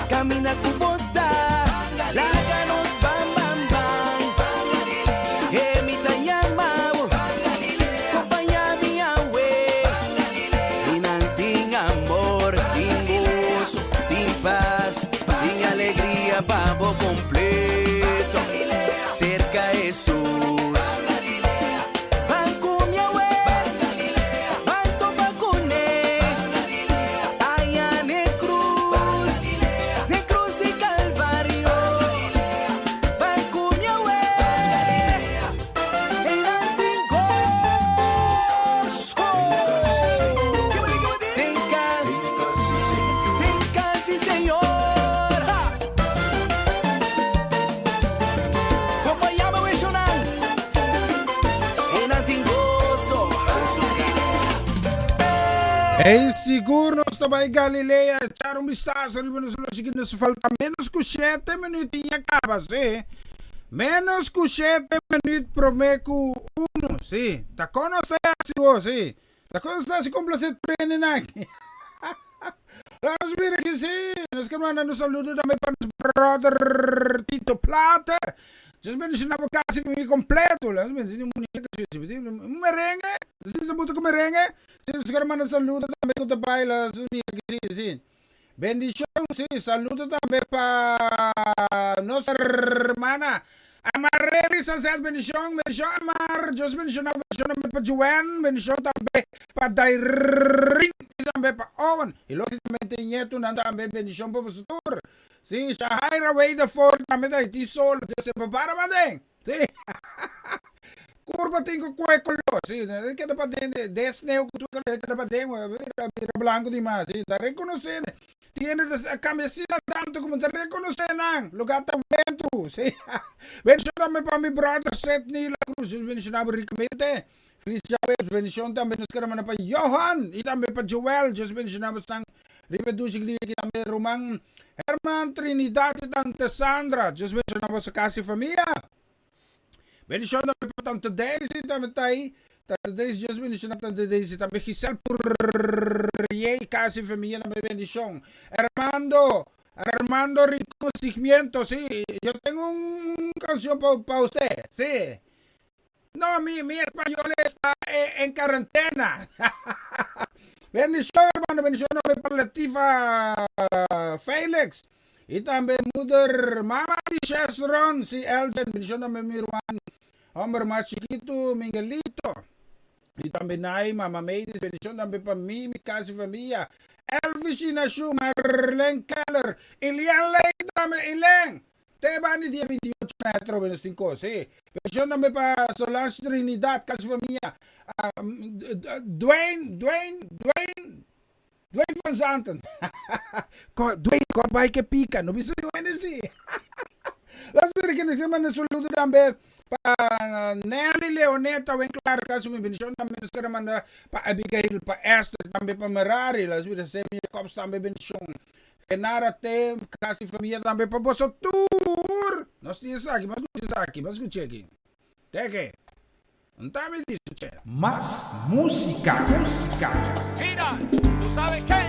Camina con bota. Láganos bam, bam, bam. Mi tayamao. Compañía mi awe. Inanting amor, ting gozo, ting paz, ting alegría, pavo completo. Cerca Jesús. Van con mi awe. Van topa con él. Allá en cruz y Calvario. Van con mi awe. El antiguo. Tenga, sí, Señor. Acompañame, Nacional. El antiguoso. É seguro, nós estamos em Galileia. Echar um vistazo ali nos seguintes. Falta menos que 7 minutinhos acaba, sim. Menos que 7 minutos prometo 1, sim. Tá com nós, sim. Tá com nós, complacer training aqui. Vamos ver aqui, sim. Nós queremos nos saludo também para o brother Tito Plata. Just ben je nou vakantie van je compleet hoor. Dat is een merengue. Ze moeten komen merengue. Ze gaan maar een saludo também com o baila. Sim. Bendición, sí. Saludo também para nossa hermana Amareli Sunset. Bendición, Amar. Just bendición também para Juan. Bendición também para Dairin. E também para Owen. E logicamente Nieto também bendición para o pastor. Sí, Shahaira Wade Ford também daí ti solo, Deus se prepara bem. Sí. Curva tenho cueco, sí, que da para dentro, desneo que tu que da para dentro, mira blanco demais, sí, da reconhecer. Tiene a camiseta tanto como te reconhecer nan, lugar tá dentro, sí. Bendição também para meu brother Seth Nila Cruz, bendição para Ricamente. Feliz Jaweb, bendição também nos queremos para Johan, e também para Joel, just bendição para sang Ribedusi que também Romang Herman Trinidad e Tante Sandra, just bendição para sua casa e família. Bendição também para Tante Daisy, também tá aí. Tante Daisy, just bendição para Tante Daisy, também Giselle Purrier, casa e família, também bendição. Armando Reconocimiento, sí. Yo tengo una canción para usted, sí. No, mi español está en cuarentena. Bendición, hermano, bendición para Latifa Felix. Y también Mother Mama de Chesron, sí, Elden. Bendición también mi hermano, hombre más chiquito, Miguelito. E também nai, Mama Meidis, bendição também para mim, minha casa e família. Elvis Inashu, Marlene Keller, Ilian Lane, também Ilian. Teba ni dia 28 metro menos 5, sí. Bendición também para Solange Trinidad, casa e família. Dwayne Van Zanten. Dwayne, vai que pica, não bisa yung NC. Last week, nagsama na saludo também para Nelly Leoneta, bem claro, caso me bendição também nos caramanda para Abigail, para Esther, também para Merari, las vidas sempre cops também bendição. Kenara tem, caso família também para Bosso Tour. Nós tínhamos aqui, mas escute aqui. Teque. Não tá me disso, che. Más música. Mira, ¿tú sabes qué?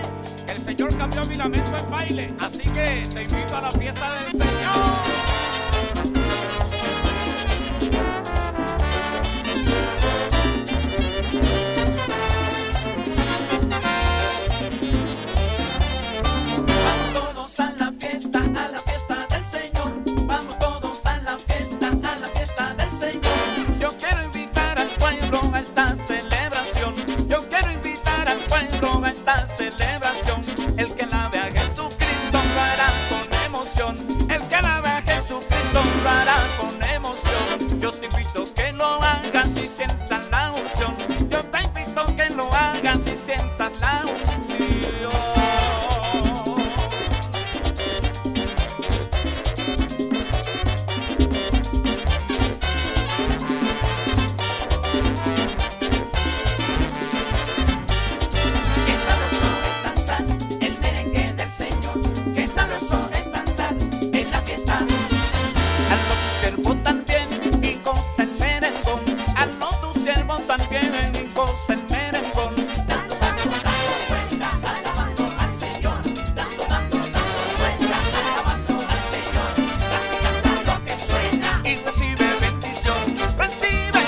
El Señor cambió mi lamento en baile, así que te invito a la fiesta del Señor. A la fiesta del Señor. Vamos todos a la fiesta del Señor. Yo quiero invitar al pueblo a esta celebración. Yo quiero invitar al pueblo a esta celebración. El que la vea a Jesucristo lo hará con emoción. El que la vea a Jesucristo lo hará con emoción. Yo te invito que lo hagas y sientas la unción. Yo te invito que lo hagas y sientas la unción. El merengón, dando vueltas, alabando al Señor, dando vueltas, alabando al Señor, casi cantando que suena y recibe bendición, recibe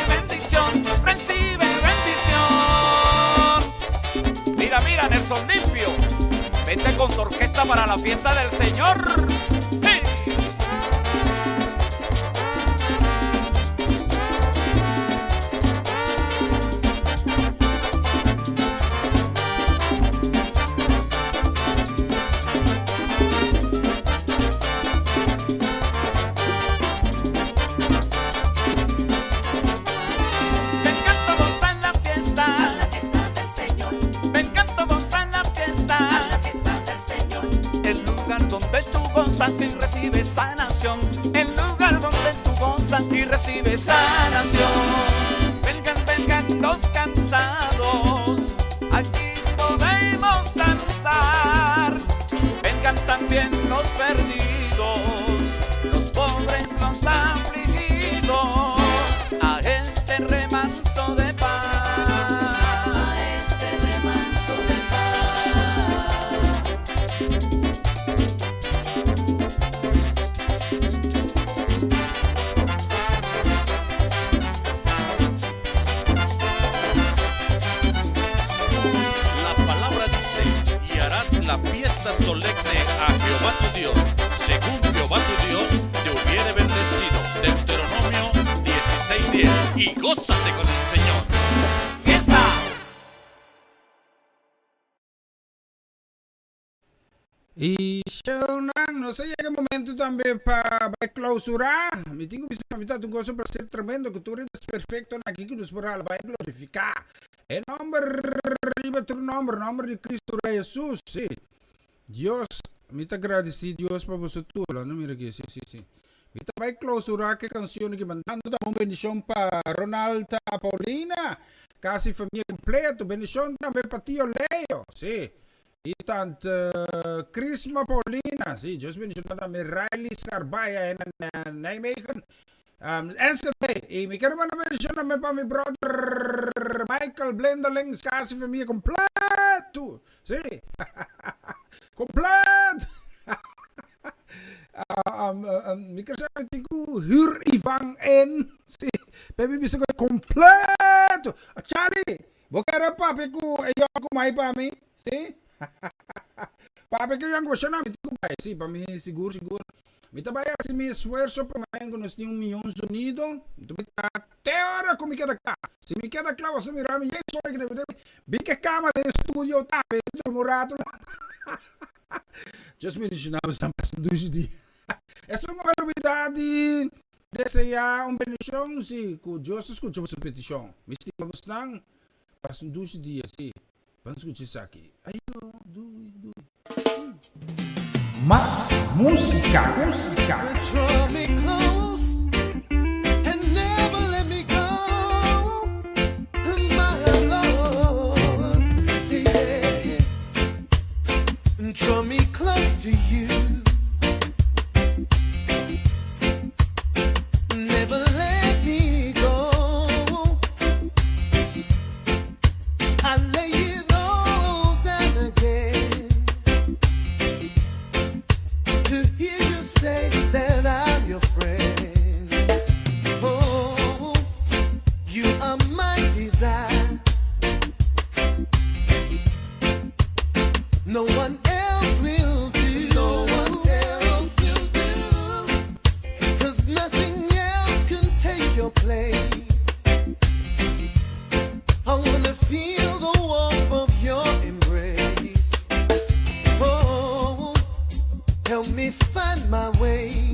bendición. Mira, Nelson Limpio, vente con tu orquesta para la fiesta del Señor. ¡Sí! Y recibes sanación, el lugar donde tú gozas y recibes sanación. Vengan los cansados, aquí podemos danzar. Vengan también los perdidos, los pobres, los afligidos, a este remanso de paz. La fiesta solemne a Jehová tu Dios, según Jehová tu Dios te hubiere bendecido. Deuteronomio 16:10. Y gózate con el Señor. ¡Fiesta! E não sei em que momento também para clausurar. Me tenho que invitar um gozo para ser tremendo, que tu eres perfeito aqui que nos porá vai glorificar. El nombre, tu nombre de Cristo Jesús, sí. Dios, me te agradecí Dios para vosotros, no mira aqui, sí. Me te vai clausurar que canção que mandando uma bendição para Ronalda Paulina, casi família completa, bendição também para tio Leo, sí. E tanto Crisma Paulina, sí, Dios bendición também Riley Scarbaya en Nijmegen. Enschede, e me quero mandar bendição também para meu brother Michael Blenderlings, casi família completo, sí. Completo. Me quero saber que Hur Ivan N, sí. Baby bisa ko completo. Charlie, vou querer papi ko, eu com mais para mim, sí. papi que yang siya namin kupay si para mi siguro mi tabaya si mi esfuerzo para mayan con este 1 millón sonido tu bita teora como me queda cá se me queda claro se me rami isso é que deve vi que cama de estúdio tá Pedro Morato just me deixa não estamos passando dia essa é uma novidade desejar bendição se com Deus escuta sua petição me vamos lang passando dia sim vamos escutar aqui ayo do Más música. Draw me close and never let me go, my Lord. Yeah. Draw me close to you. Never let me go. I lay it all down again. To hear you say that I'm your friend. Oh, you are my desire. No one else will do. No one else will do. 'Cause nothing else can take your place. I wanna feel the warmth of your embrace. Oh, help me find my way.